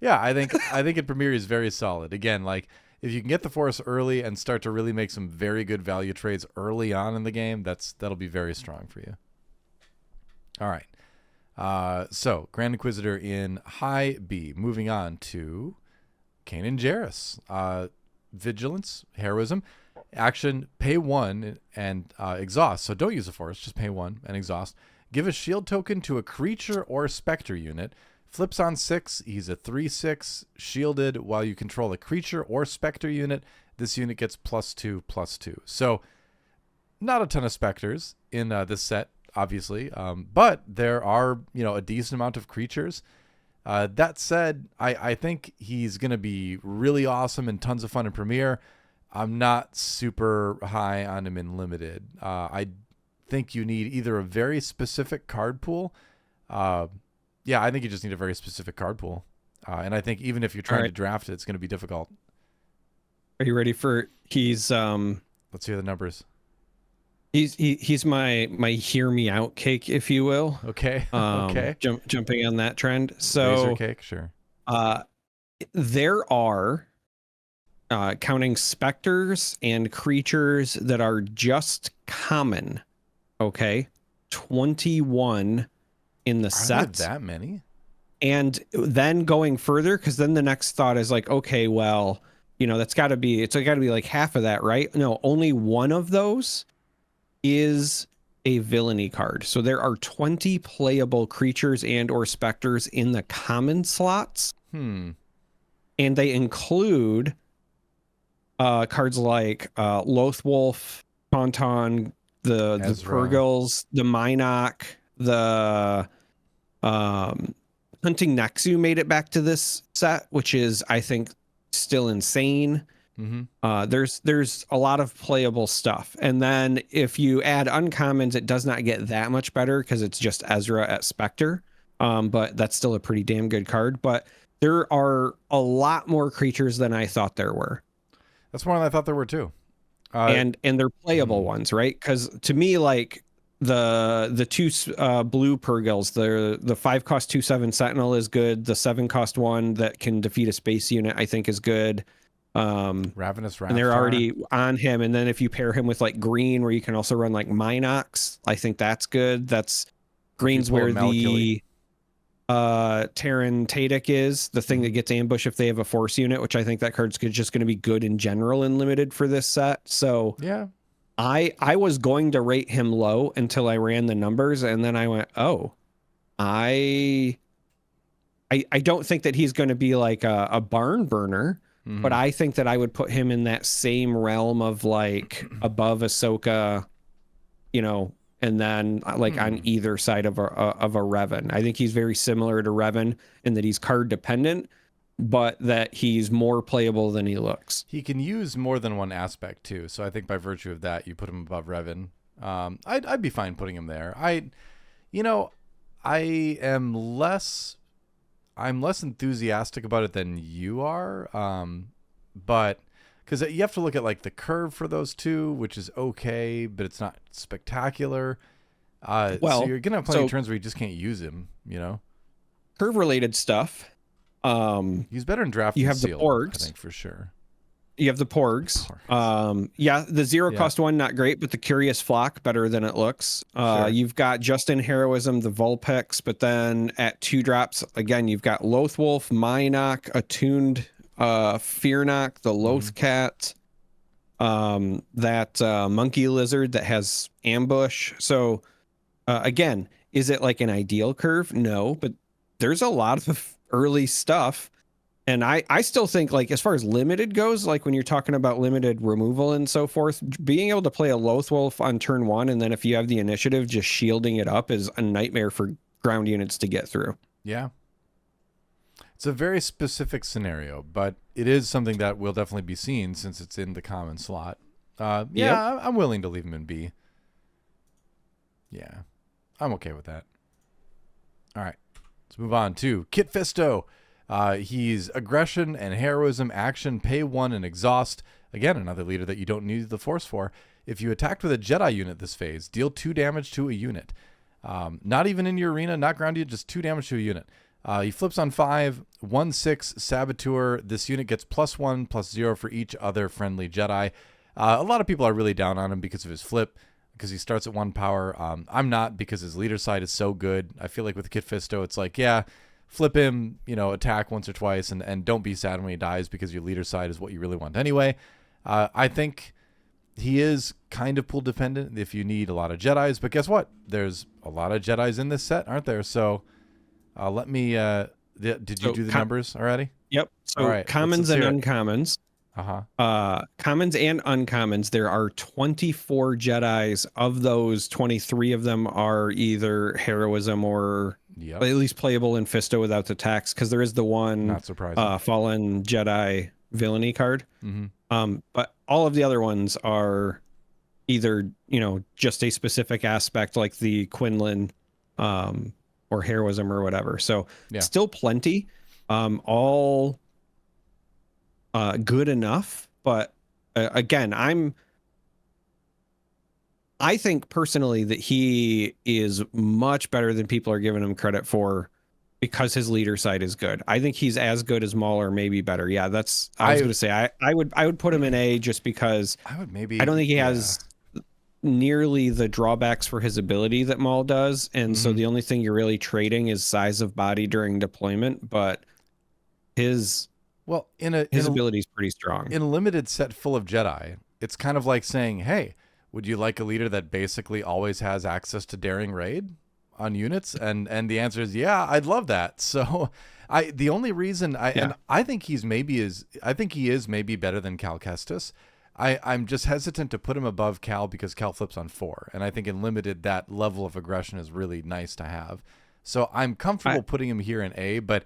Speaker 1: Yeah, I think in Premiere is very solid. Again, like if you can get the Force early and start to really make some very good value trades early on in the game, that'll be very strong for you. All right. So Grand Inquisitor in high B. Moving on to Kanan Jarrus. Vigilance, heroism, action, pay 1 and exhaust. So don't use the Force, just pay 1 and exhaust. Give a shield token to a creature or specter unit. Flips on 6. He's a 3/6 shielded while you control a creature or specter unit. This unit gets +2/+2. So not a ton of specters in this set, obviously, but there are, a decent amount of creatures. That said, I think he's going to be really awesome and tons of fun in Premiere. I'm not super high on him in Limited. I think you need either a very specific card pool. I think you just need a very specific card pool. And I think even if you're trying to draft it, it's going to be difficult.
Speaker 2: Are you ready for let's
Speaker 1: hear the numbers.
Speaker 2: He's my hear me out cake, if you will.
Speaker 1: Okay. Okay.
Speaker 2: Jumping on that trend. So
Speaker 1: razor cake, sure.
Speaker 2: There are counting specters and creatures that are just common. Okay. 21 in the set.
Speaker 1: That many?
Speaker 2: And then going further, because then the next thought is like, okay, it's got to be like half of that, right? No, only one of those is a villainy card. So there are 20 playable creatures and or specters in the common slots.
Speaker 1: And
Speaker 2: they include cards like Lothwolf, Tauntaun, the Purgils, the Minok, the Hunting Nexu made it back to this set, which is, I think, still insane. There's a lot of playable stuff. And then if you add uncommons, it does not get that much better because it's just Ezra at Spectre. But that's still a pretty damn good card. But there are a lot more creatures than I thought there were.
Speaker 1: That's more than I thought there were too.
Speaker 2: And they're playable ones, right? Because to me, like the two blue Purgils, the 5-cost 2/7 Sentinel is good. The 7-cost one that can defeat a space unit, I think, is good.
Speaker 1: Ravenous Raptor.
Speaker 2: And they're already on him. And then if you pair him with like green, where you can also run like Minox, I think that's good. That's green's where the Terran Tadic is, the thing that gets ambush if they have a force unit, which I think that card's just going to be good in general and limited for this set. So
Speaker 1: yeah,
Speaker 2: I was going to rate him low until I ran the numbers, and then I went, I don't think that he's going to be like a barn burner. But I think that I would put him in that same realm of like above Ahsoka, and then like on either side of a Revan. I think he's very similar to Revan in that he's card dependent, but that he's more playable than he looks.
Speaker 1: He can use more than one aspect too. So I think by virtue of that, you put him above Revan. I'd be fine putting him there. I'm less enthusiastic about it than you are, but because you have to look at like the curve for those two, which is okay, but it's not spectacular. So you're gonna have plenty of turns where you just can't use him.
Speaker 2: Curve related stuff.
Speaker 1: He's better in draft.
Speaker 2: You have
Speaker 1: sealed,
Speaker 2: the Porgs,
Speaker 1: I think, for sure.
Speaker 2: You have the Porgs. The 0-cost one, not great, but the Curious Flock, better than it looks.
Speaker 1: Sure.
Speaker 2: You've got Just in Heroism, the Vulpix, but then at 2 drops, again, you've got Lothwolf, Minok, Attuned Fearnock, the Lothcat, that Monkey Lizard that has Ambush. So, again, is it like an ideal curve? No, but there's a lot of early stuff. And I still think, like, as far as limited goes, like when you're talking about limited removal and so forth, being able to play a Lothwolf on turn 1, and then if you have the initiative, just shielding it up is a nightmare for ground units to get through.
Speaker 1: Yeah. It's a very specific scenario, but it is something that will definitely be seen since it's in the common slot. I'm willing to leave him in B. Yeah, I'm okay with that. All right, let's move on to Kit Fisto. He's aggression and heroism, action, pay 1 and exhaust. Again, another leader that you don't need the force for. If you attacked with a Jedi unit this phase, deal 2 damage to a unit. Not even in your arena, not grounded, just 2 damage to a unit. He flips on 5, 1/6 Saboteur. This unit gets +1/+0 for each other friendly Jedi. A lot of people are really down on him because of his flip, because he starts at 1 power. I'm not, because his leader side is so good. I feel like with Kit Fisto, it's like, yeah, flip him, attack once or twice, and don't be sad when he dies, because your leader side is what you really want anyway. I think he is kind of pool dependent if you need a lot of Jedis, but guess what? There's a lot of Jedis in this set, aren't there? So let me, did you do the numbers already?
Speaker 2: Yep. So right, commons and uncommons. Commons and uncommons, there are 24 Jedis. Of those, 23 of them are either heroism or at least playable in Fisto without the tax, because there is the one
Speaker 1: not surprising
Speaker 2: fallen Jedi villainy card. But all of the other ones are either, you know, just a specific aspect like the Quinlan or heroism or whatever. So still plenty. All good enough, but again, I think personally that he is much better than people are giving him credit for, because his leader side is good. I think he's as good as Maul or maybe better. Yeah, that's I was going to say I would put him in A, just because I don't think he has nearly the drawbacks for his ability that Maul does, and so the only thing you're really trading is size of body during deployment, but his ability is pretty strong.
Speaker 1: In a limited set full of Jedi, it's kind of like saying, hey, would you like a leader that basically always has access to daring raid on units? And the answer is, yeah, I'd love that. So the only reason and I think he is maybe better than Cal Kestis. I'm just hesitant to put him above Cal because Cal flips on 4. And I think in limited, that level of aggression is really nice to have. So I'm comfortable putting him here in A, but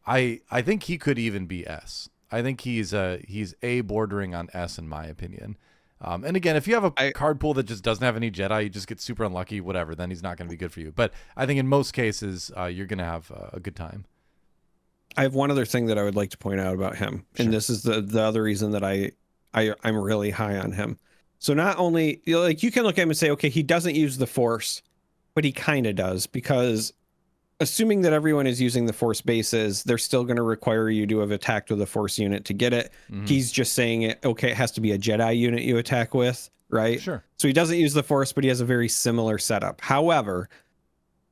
Speaker 1: I think he could even be S. I think he's A bordering on S in my opinion. And again, if you have a card pool that just doesn't have any Jedi, you just get super unlucky, whatever, then he's not going to be good for you. But I think in most cases, you're going to have a good time.
Speaker 2: I have one other thing that I would like to point out about him. Sure. And this is the other reason that I'm really high on him. So not only, you know, like, you can look at him and say, okay, he doesn't use the Force, but he kind of does, because assuming that everyone is using the Force bases, they're still going to require you to have attacked with a Force unit to get it. He's just saying it has to be a Jedi unit you attack with, right?
Speaker 1: Sure.
Speaker 2: So he doesn't use the Force, but he has a very similar setup. However,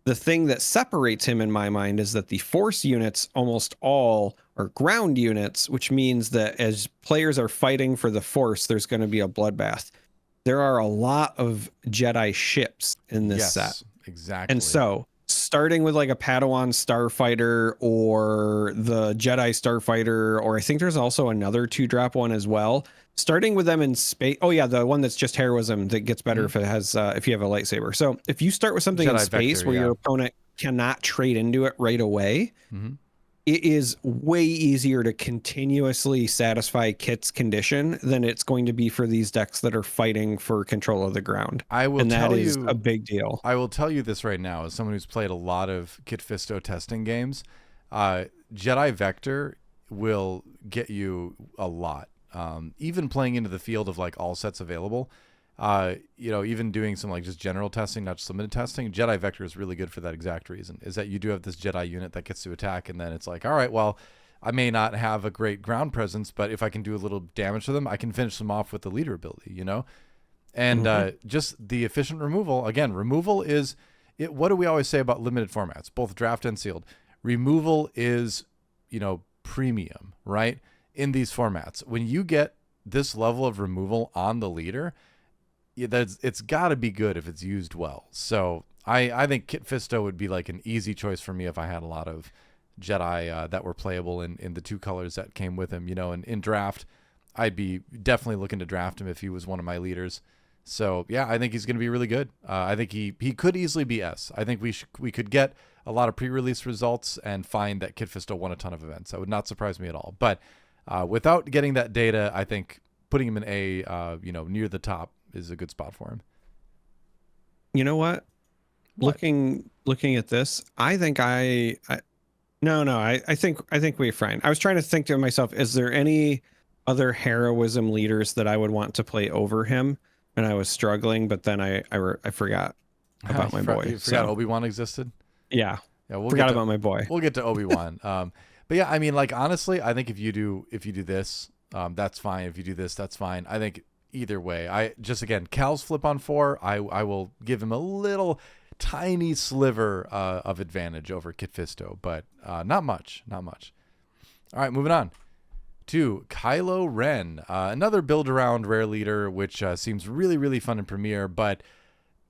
Speaker 2: the thing that separates him in my mind is that the Force units almost all are ground units, which means that as players are fighting for the Force, there's going to be a bloodbath. There are a lot of Jedi ships in this set.
Speaker 1: Exactly.
Speaker 2: And so starting with like a Padawan starfighter or the Jedi starfighter, or I think there's also another 2-drop one as well. Starting with them in space. Oh yeah, the one that's just heroism that gets better if it has if you have a lightsaber. So if you start with something Jedi in space Vector, where your opponent cannot trade into it right away, it is way easier to continuously satisfy Kit's condition than it's going to be for these decks that are fighting for control of the ground. And that is a big deal.
Speaker 1: I will tell you this right now, as someone who's played a lot of Kit Fisto testing games, Jedi Vector will get you a lot. Even playing into the field of like all sets available, you know, even doing some like just general testing, not just limited testing, Jedi Vector is really good for that exact reason, is that you do have this Jedi unit that gets to attack, and then it's like, all right, well, I may not have a great ground presence, but if I can do a little damage to them, I can finish them off with the leader ability, you know? And just the efficient removal, again, removal is, what do we always say about limited formats, both draft and sealed? Removal is, you know, premium, right? In these formats, when you get this level of removal on the leader, it's got to be good if it's used well. So I think Kit Fisto would be like an easy choice for me if I had a lot of Jedi that were playable in the 2 colors that came with him. You know, and in draft, I'd be definitely looking to draft him if he was one of my leaders. So yeah, I think he's going to be really good. I think he could easily be S. I think we could get a lot of pre-release results and find that Kit Fisto won a ton of events. That would not surprise me at all. But without getting that data, I think putting him in A, you know, near the top is a good spot for him.
Speaker 2: You know what? Looking at this, I think I think we're fine. I was trying to think to myself, is there any other heroism leaders that I would want to play over him? And I was struggling, but then I forgot about my boy.
Speaker 1: You forgot Obi-Wan existed?
Speaker 2: Yeah. Forgot about my boy.
Speaker 1: We'll get to Obi-Wan. But yeah, I mean, like, honestly, I think if you do this, that's fine. If you do this, that's fine. I think either way, again, Cal's flip on 4, I will give him a little tiny sliver of advantage over Kit Fisto, but not much. All right, moving on. to Kylo Ren, another build around rare leader, which seems really, really fun in Premiere. But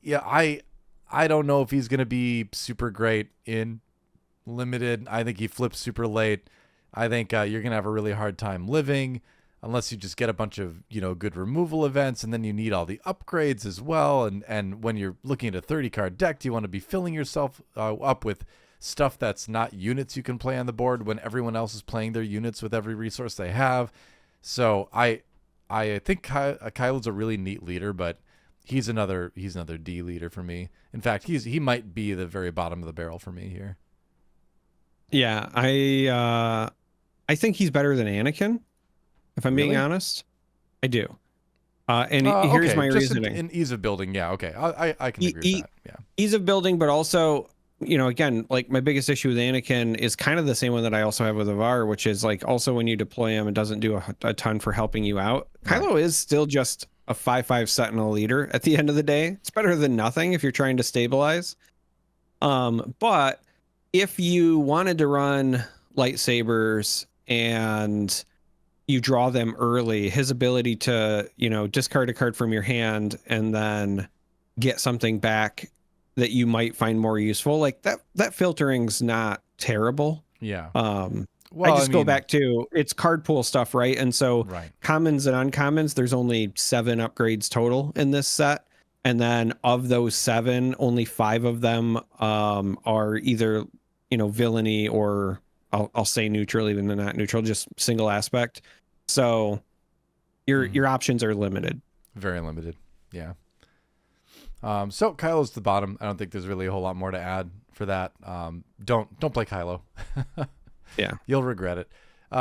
Speaker 1: yeah, I don't know if he's going to be super great in Limited. I think he flips super late. I think you're going to have a really hard time living unless you just get a bunch of, good removal events, and then you need all the upgrades as well. And when you're looking at a 30 card deck, do you want to be filling yourself up with stuff that's not units you can play on the board when everyone else is playing their units with every resource they have? So I think Kylo's a really neat leader, but he's another D leader for me. In fact, he might be the very bottom of the barrel for me here.
Speaker 2: Yeah, I think he's better than Anakin, if I'm being honest. I do. And here's my reasoning.
Speaker 1: In ease of building, yeah, okay. I can agree with that. Yeah.
Speaker 2: Ease of building, but also, again, like my biggest issue with Anakin is kind of the same one that I also have with Avar, which is like also when you deploy him, it doesn't do a ton for helping you out. Right. Kylo is still just a 5/5 Sentinel leader at the end of the day. It's better than nothing if you're trying to stabilize. But if you wanted to run lightsabers and you draw them early, his ability to, discard a card from your hand and then get something back that you might find more useful, like that filtering's not terrible.
Speaker 1: Yeah.
Speaker 2: Well, I go back to it's card pool stuff, right? And so commons and uncommons, there's only 7 upgrades total in this set. And then of those 7, only 5 of them are either, villainy or I'll say neutral, even though not neutral, just single aspect. So your options are limited.
Speaker 1: Very limited. Yeah. So Kylo's the bottom. I don't think there's really a whole lot more to add for that. Don't play Kylo.
Speaker 2: Yeah.
Speaker 1: You'll regret it.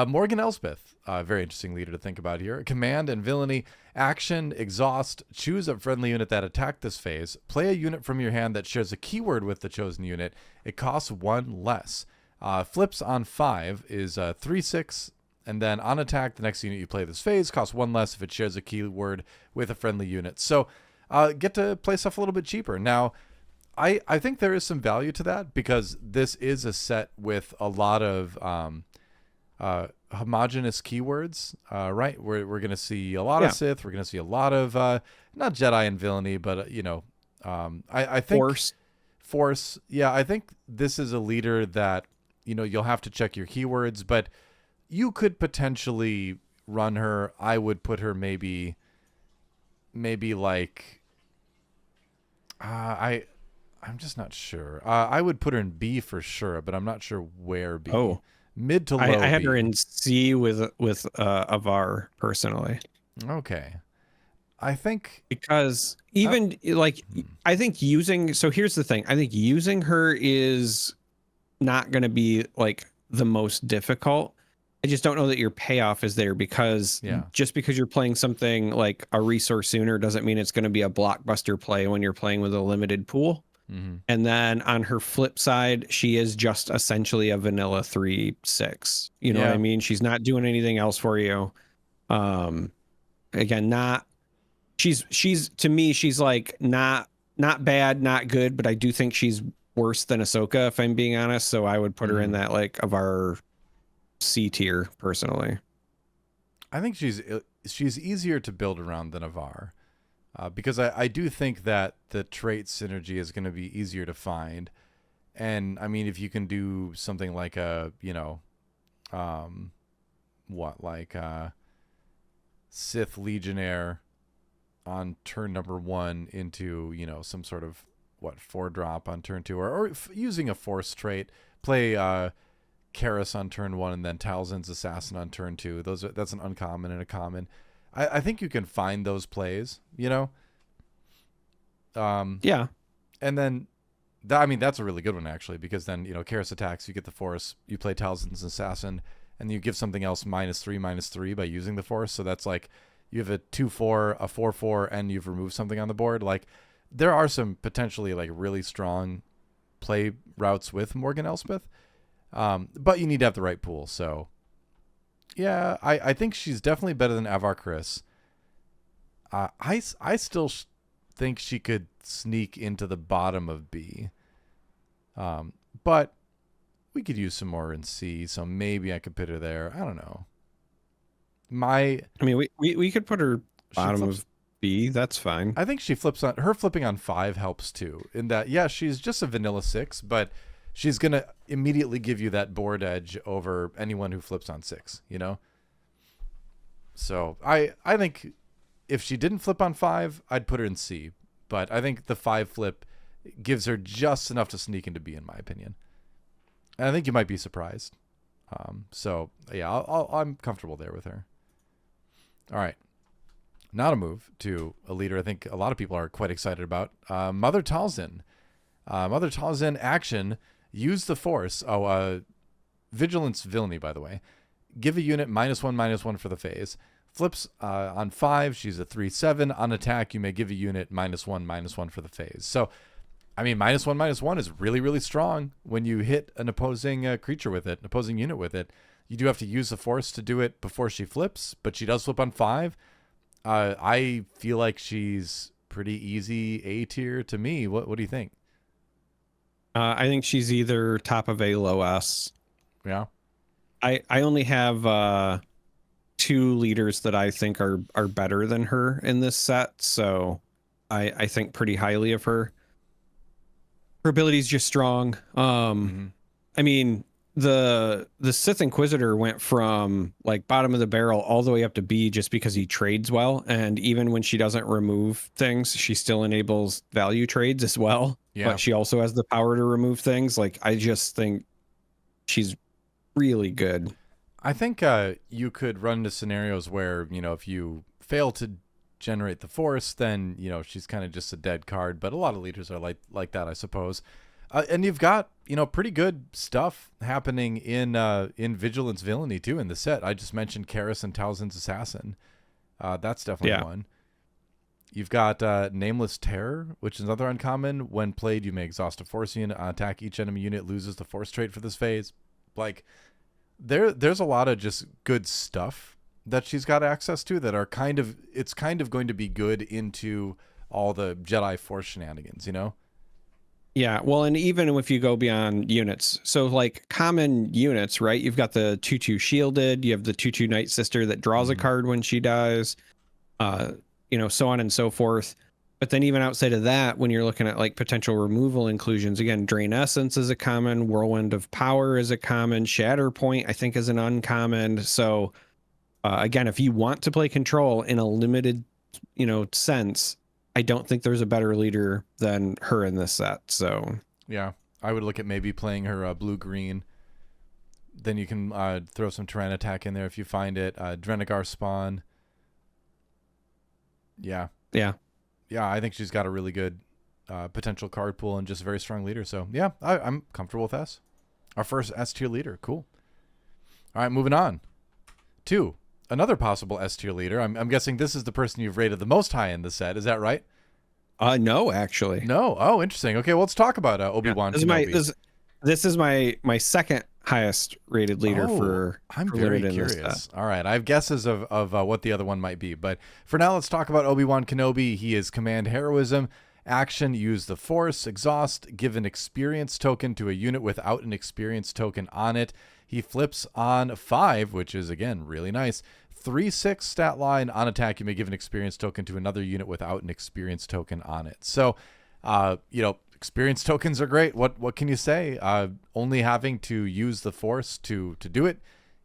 Speaker 1: Morgan Elsbeth, very interesting leader to think about here. Command and villainy, action, exhaust, choose a friendly unit that attacked this phase, play a unit from your hand that shares a keyword with the chosen unit. It costs 1 less. Flips on 5 is 3/6, and then on attack, the next unit you play this phase costs 1 less if it shares a keyword with a friendly unit. So get to play stuff a little bit cheaper. Now, I think there is some value to that because this is a set with a lot of homogenous keywords, right? We're going to see a lot of Sith. We're going to see a lot of not Jedi and villainy, but I think Force. Yeah, I think this is a leader that you'll have to check your keywords, but you could potentially run her. I would put her maybe like I'm just not sure. I would put her in B for sure, but I'm not sure where B.
Speaker 2: Oh.
Speaker 1: Mid to low.
Speaker 2: I had
Speaker 1: B.
Speaker 2: her in C with Avar personally.
Speaker 1: Okay. I think
Speaker 2: because even I think so here's the thing. I think using her is not going to be like the most difficult. I just don't know that your payoff is there because just because you're playing something like a resource sooner doesn't mean it's going to be a blockbuster play when you're playing with a limited pool. Mm-hmm. And then on her flip side, she is just essentially a vanilla 3/6. You know what I mean? She's not doing anything else for you. Again, she's to me, she's like not bad, not good, but I do think she's worse than Ahsoka, if I'm being honest. So I would put her in that like of our C tier personally.
Speaker 1: I think she's easier to build around than Avar. Because I do think that the trait synergy is going to be easier to find. And I mean, if you can do something like Sith Legionnaire on turn number 1 into, some sort of 4-drop on turn 2 or using a force trait, play Karras on turn 1 and then Talzin's Assassin on turn 2. That's an uncommon and a common. I think you can find those plays, Yeah. And then, that's a really good one, actually, because then, Karras attacks, you get the Force, you play Talzin's Assassin, and you give something else -3/-3 by using the Force. So that's like, you have a 2/4, a 4/4, and you've removed something on the board. Like, there are some potentially, like, really strong play routes with Morgan Elsbeth, but you need to have the right pool, so... Yeah, I think she's definitely better than Avar Kriss. I still think she could sneak into the bottom of B. But we could use some more in C, so maybe I could put her there. I don't know. I
Speaker 2: mean, we could put her bottom of B. That's fine.
Speaker 1: I think she flips on her flipping on 5 helps too. In that, yeah, she's just a vanilla 6, but she's gonna immediately give you that board edge over anyone who flips on 6. You know. So I think if she didn't flip on 5, I'd put her in C. But I think the 5 flip gives her just enough to sneak into B, in my opinion. And I think you might be surprised. So yeah, I'm comfortable there with her. All right. Now to move to a leader I think a lot of people are quite excited about. Mother Talzin. Mother Talzin action. Use the Force. Vigilance Villainy, by the way. Give a unit -1/-1 for the phase. Flips on 5. She's a 3/7. On attack, you may give a unit -1/-1 for the phase. So, I mean, -1/-1 is really, really strong when you hit an opposing creature with it, an opposing unit with it. You do have to use the Force to do it before she flips, but she does flip on 5. I feel like she's pretty easy A tier to me. What do you think?
Speaker 2: I think she's either top of A, low S.
Speaker 1: Yeah.
Speaker 2: I only have 2 leaders that I think are better than her in this set, so I think pretty highly of her. Her ability is just strong. I mean, the Sith Inquisitor went from like bottom of the barrel all the way up to B just because he trades well, and even when she doesn't remove things, she still enables value trades as well. Yeah. But she also has the power to remove things. Like, I just think she's really good.
Speaker 1: I think you could run into scenarios where, you know, if you fail to generate the Force, then, you know, she's kind of just a dead card. But a lot of leaders are like that, I suppose. And you've got, you know, pretty good stuff happening in Vigilance Villainy too in the set. I just mentioned Karras and Talzin's Assassin. That's definitely one. You've got Nameless Terror, which is another uncommon. When played, you may exhaust a Force unit. On attack, each enemy unit loses the Force trait for this phase. Like, there's a lot of just good stuff that she's got access to that are kind of going to be good into all the Jedi Force shenanigans, you know?
Speaker 2: Yeah, well, and even if you go beyond units, so like common units, right? You've got the 2/2 shielded, you have the 2/2 Night Sister that draws a card when she dies, you know, so on and so forth. But then even outside of that, when you're looking at like potential removal inclusions, again, Drain Essence is a common, Whirlwind of Power is a common, Shatterpoint I think is an uncommon. So again, if you want to play control in a limited, you know, sense, I don't think there's a better leader than her in this set. So
Speaker 1: yeah, I would look at maybe playing her blue-green. Then you can throw some Terran attack in there if you find it. Drenagar Spawn. Yeah. I think she's got a really good potential card pool and just a very strong leader. So yeah, I'm comfortable with S. Our first S tier leader. Cool. All right, moving on to another possible S tier leader. I'm guessing this is the person you've rated the most high in the set. Is that right?
Speaker 2: No, actually.
Speaker 1: No. Oh, interesting. Okay, well, let's talk about Obi-Wan Kenobi.
Speaker 2: This is my second highest rated leader for.
Speaker 1: I'm very curious. All right, I have guesses of what the other one might be, but for now, let's talk about Obi-Wan Kenobi. He is Command Heroism. Action, use the Force. Exhaust, give an experience token to a unit without an experience token on it. He flips on 5, which is, again, really nice. 3/6 stat line. On attack, you may give an experience token to another unit without an experience token on it. So, you know, experience tokens are great. What can you say? Only having to use the Force to do it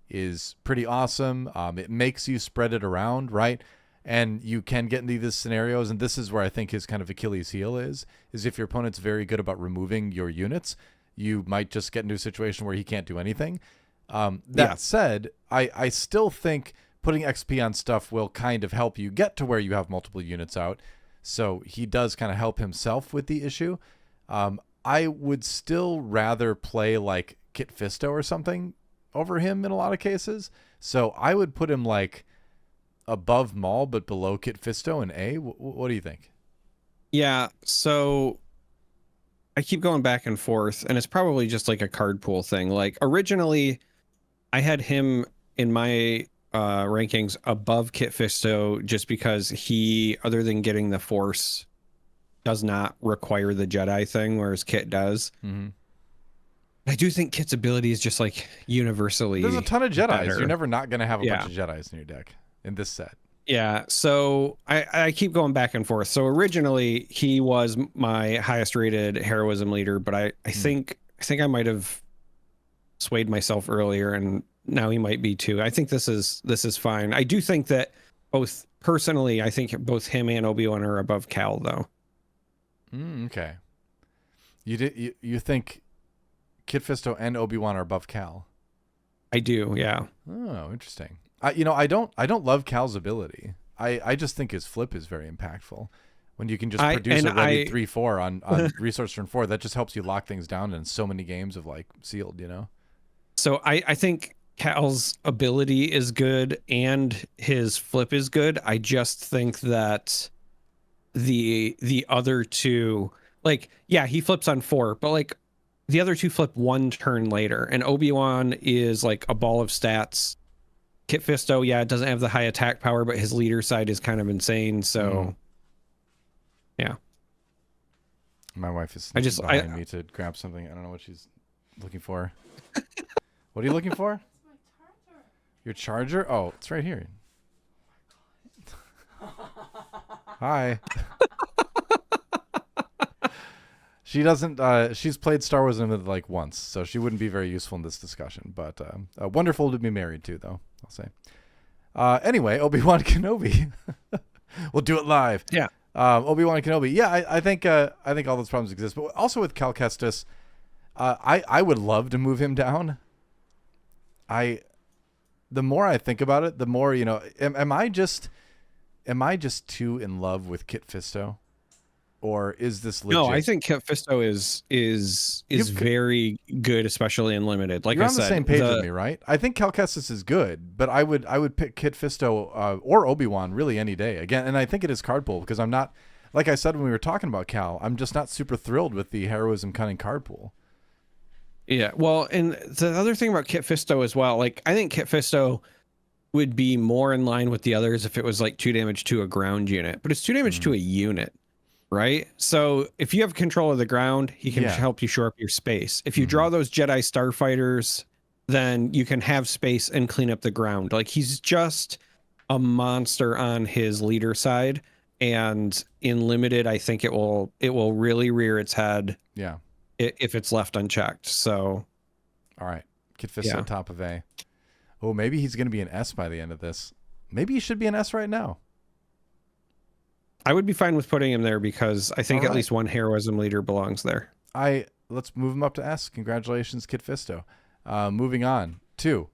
Speaker 1: is pretty awesome. It makes you spread it around, right? And you can get into these scenarios, and this is where I think his kind of Achilles heel is if your opponent's very good about removing your units, you might just get into a situation where he can't do anything. That said, I still think putting XP on stuff will kind of help you get to where you have multiple units out. So he does kind of help himself with the issue. I would still rather play like Kit Fisto or something over him in a lot of cases. So I would put him like above Maul, but below Kit Fisto in A. What do you think?
Speaker 2: Yeah, so I keep going back and forth, and it's probably just like a card pool thing. Like originally, I had him in my rankings above Kit Fisto just because he, other than getting the Force, does not require the Jedi thing, whereas Kit does. I do think Kit's ability is just like universally
Speaker 1: There's a ton of Jedis.
Speaker 2: better.
Speaker 1: You're never not going to have a
Speaker 2: Yeah.
Speaker 1: bunch of Jedis in your deck in this set.
Speaker 2: Yeah, so I keep going back and forth. So originally he was my highest rated heroism leader, but I think I might have swayed myself earlier, and now he might be too. I think this is fine. I do think that both personally, I think both him and Obi-Wan are above Cal though.
Speaker 1: Okay. You think Kit Fisto and Obi-Wan are above Cal?
Speaker 2: I do, yeah.
Speaker 1: Oh, interesting. I don't love Cal's ability. I just think his flip is very impactful. When you can just produce a ready 3/4 on resource turn 4, that just helps you lock things down in so many games of like sealed, you know?
Speaker 2: So I think Cal's ability is good and his flip is good. I just think that the other two, like, yeah, he flips on 4, but like the other two flip 1 turn later, and Obi-Wan is like a ball of stats. Kit Fisto, yeah, it doesn't have the high attack power, but his leader side is kind of insane. So, yeah.
Speaker 1: My wife is behind me to grab something. I don't know what she's looking for. What are you looking for?
Speaker 3: It's my charger.
Speaker 1: Your charger? Oh, it's right here. Hi. She doesn't. She's played Star Wars Unlimited like once, so she wouldn't be very useful in this discussion. But wonderful to be married to, though, I'll say. Anyway, Obi-Wan Kenobi. We'll do it live.
Speaker 2: Yeah.
Speaker 1: Obi-Wan Kenobi. Yeah, I think all those problems exist, but also with Cal Kestis, I would love to move him down. The more I think about it, the more, you know, am I just too in love with Kit Fisto? Or is this legit?
Speaker 2: No, I think Kit Fisto is very good, especially in limited. Like
Speaker 1: you're
Speaker 2: I
Speaker 1: on
Speaker 2: said,
Speaker 1: the same page with me, right? I think Cal Kestis is good, but I would pick Kit Fisto or Obi-Wan really any day again. And I think it is card pool because I'm not, like I said when we were talking about Cal, I'm just not super thrilled with the heroism cunning card pool.
Speaker 2: Yeah, well, and the other thing about Kit Fisto as well, like I think Kit Fisto would be more in line with the others if it was like 2 damage to a ground unit, but it's 2 damage to a unit. Right? So if you have control of the ground, he can help you shore up your space. If you draw those Jedi starfighters, then you can have space and clean up the ground. Like he's just a monster on his leader side. And in limited, I think it will really rear its head.
Speaker 1: Yeah.
Speaker 2: If it's left unchecked. So
Speaker 1: all right. Kit Fisto top of A. Oh, maybe he's gonna be an S by the end of this. Maybe he should be an S right now.
Speaker 2: I would be fine with putting him there because I think at least one heroism leader belongs there.
Speaker 1: Let's move him up to S. Congratulations, Kit Fisto. Moving on to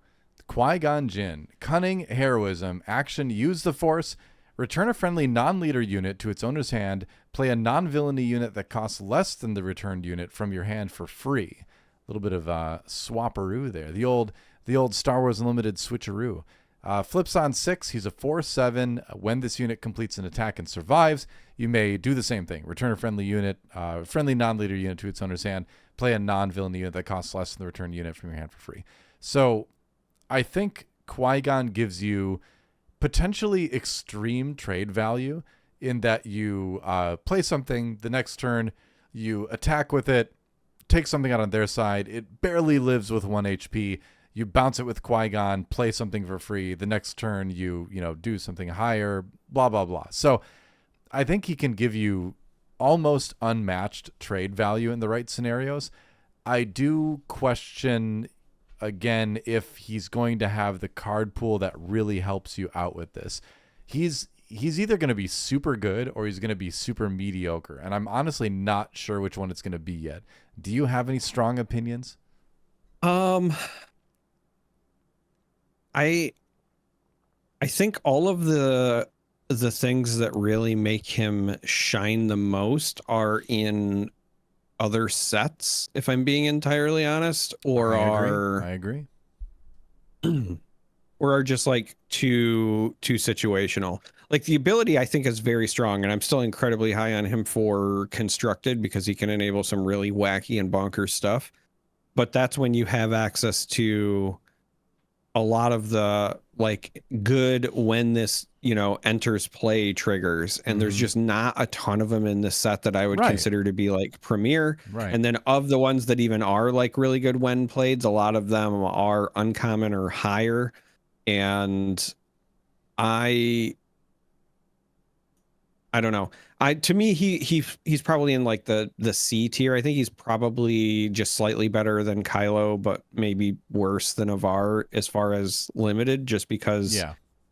Speaker 1: Qui-Gon Jinn. Cunning, heroism, action, use the Force, return a friendly non-leader unit to its owner's hand, play a non-villainy unit that costs less than the returned unit from your hand for free. A little bit of swapperoo there. The old Star Wars Unlimited switcheroo. Flips on 6. He's a 4/7. When this unit completes an attack and survives, you may do the same thing. Return a friendly unit, friendly non-leader unit to its owner's hand. Play a non-villain unit that costs less than the return unit from your hand for free. So I think Qui-Gon gives you potentially extreme trade value in that you play something, the next turn you attack with it, take something out on their side. It barely lives with 1 HP. You bounce it with Qui-Gon, play something for free. The next turn, you do something higher, blah, blah, blah. So I think he can give you almost unmatched trade value in the right scenarios. I do question, again, if he's going to have the card pool that really helps you out with this. He's either going to be super good or he's going to be super mediocre. And I'm honestly not sure which one it's going to be yet. Do you have any strong opinions?
Speaker 2: I think all of the things that really make him shine the most are in other sets, if I'm being entirely honest, or
Speaker 1: I agree.
Speaker 2: or are just like too situational. Like the ability I think is very strong, and I'm still incredibly high on him for constructed because he can enable some really wacky and bonkers stuff. But that's when you have access to a lot of the like good when this, you know, enters play triggers, and there's just not a ton of them in this set that I would consider to be like premier. And then of the ones that even are like really good when played, a lot of them are uncommon or higher. And I don't know. To me, he's probably in like the C tier. I think he's probably just slightly better than Kylo, but maybe worse than Avar as far as limited, just because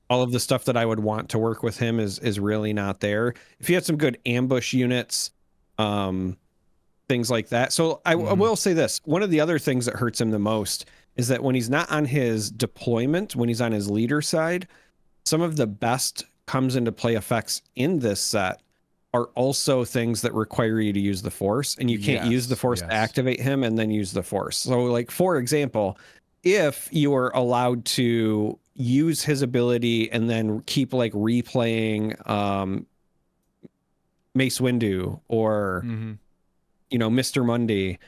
Speaker 2: all of the stuff that I would want to work with him is really not there. If he had some good ambush units, things like that. So I will say this. One of the other things that hurts him the most is that when he's not on his deployment, when he's on his leader side, some of the best comes into play effects in this set are also things that require you to use the Force, and you can't use the Force to activate him and then use the Force. So like, for example, if you are allowed to use his ability and then keep like replaying Mace Windu or you know, Mr. Mundy,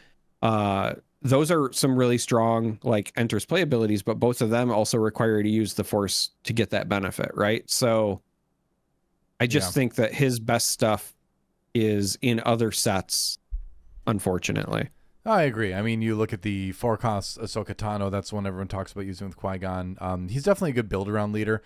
Speaker 2: those are some really strong like enters play abilities, but both of them also require you to use the Force to get that benefit, right? So I just think that his best stuff is in other sets, unfortunately.
Speaker 1: I agree. I mean, you look at the 4-cost Ahsoka Tano, that's one everyone talks about using with Qui-Gon. He's definitely a good build-around leader.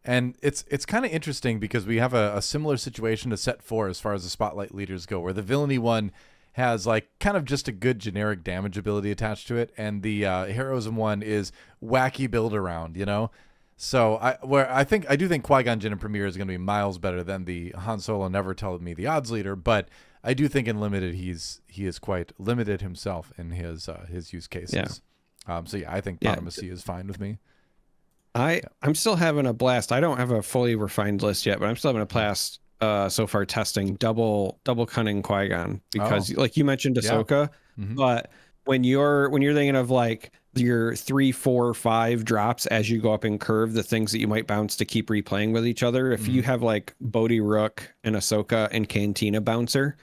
Speaker 1: And it's kind of interesting because we have a similar situation to set 4 as far as the spotlight leaders go, where the villainy one has like kind of just a good generic damage ability attached to it, and the heroism one is wacky build-around, you know? So I do think Qui-Gon Jinn in Premier is going to be miles better than the Han Solo never tell me the odds leader, but I do think in limited he is quite limited himself in his use cases. So yeah, I think bottom of C is fine with me.
Speaker 2: I'm still having a blast. I don't have a fully refined list yet, but I'm still having a blast so far testing double cunning Qui-Gon, because like you mentioned Ahsoka, but when you're thinking of like your 3, 4, 5 drops as you go up in curve, the things that you might bounce to keep replaying with each other, if you have like Bodhi Rook and Ahsoka and Cantina Bouncer,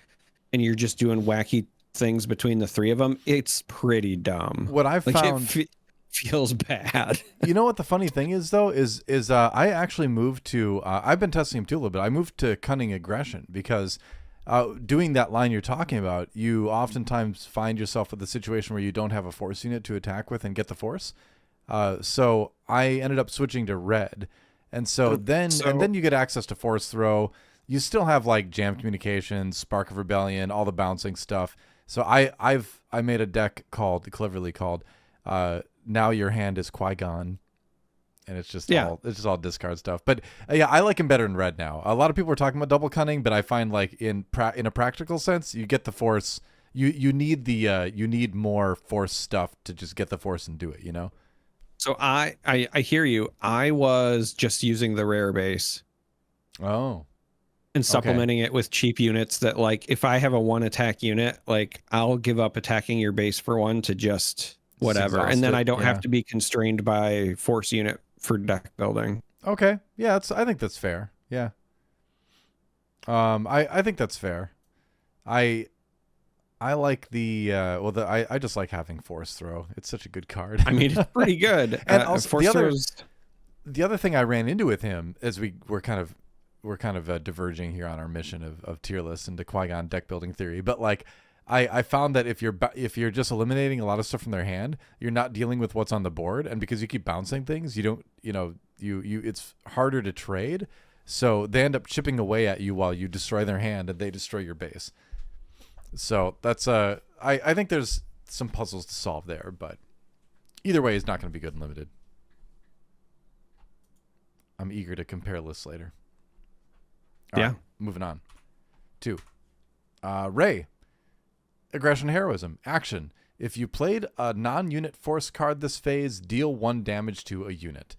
Speaker 2: and you're just doing wacky things between the 3 of them, it's pretty dumb.
Speaker 1: What I've found
Speaker 2: feels bad.
Speaker 1: You know what the funny thing is though is I actually moved to I've been testing him too a little bit. I moved to Cunning Aggression because doing that line you're talking about, you oftentimes find yourself with a situation where you don't have a Force unit to attack with and get the Force. So I ended up switching to red, and then you get access to Force Throw. You still have like Jam Communications, Spark of Rebellion, all the bouncing stuff. So I made a deck cleverly called Now Your Hand is Qui-Gon. And it's just all discard stuff. But yeah, I like him better in red now. A lot of people are talking about double cunning, but I find like in a practical sense, you get the Force. You need more Force stuff to just get the Force and do it, you know?
Speaker 2: So I hear you. I was just using the rare base.
Speaker 1: Oh.
Speaker 2: And supplementing it with cheap units that, like, if I have a 1 attack unit, like I'll give up attacking your base for 1 to just whatever. And then I don't have to be constrained by Force unit for deck building.
Speaker 1: Okay. Yeah, I think that's fair. Yeah. I think that's fair. I like I just like having Force Throw. It's such a good card.
Speaker 2: I mean, it's pretty good.
Speaker 1: And also the other thing I ran into with him as we're kind of diverging here on our mission of tier lists into Qui-Gon deck building theory, but like I found that if you're just eliminating a lot of stuff from their hand, you're not dealing with what's on the board, and because you keep bouncing things, you don't, it's harder to trade. So they end up chipping away at you while you destroy their hand and they destroy your base. So that's I think there's some puzzles to solve there, but either way, it's not going to be good and limited. I'm eager to compare lists later. All right, moving on. 2. Rey. Aggression, Heroism. Action. If you played a non-unit Force card this phase, deal 1 damage to a unit.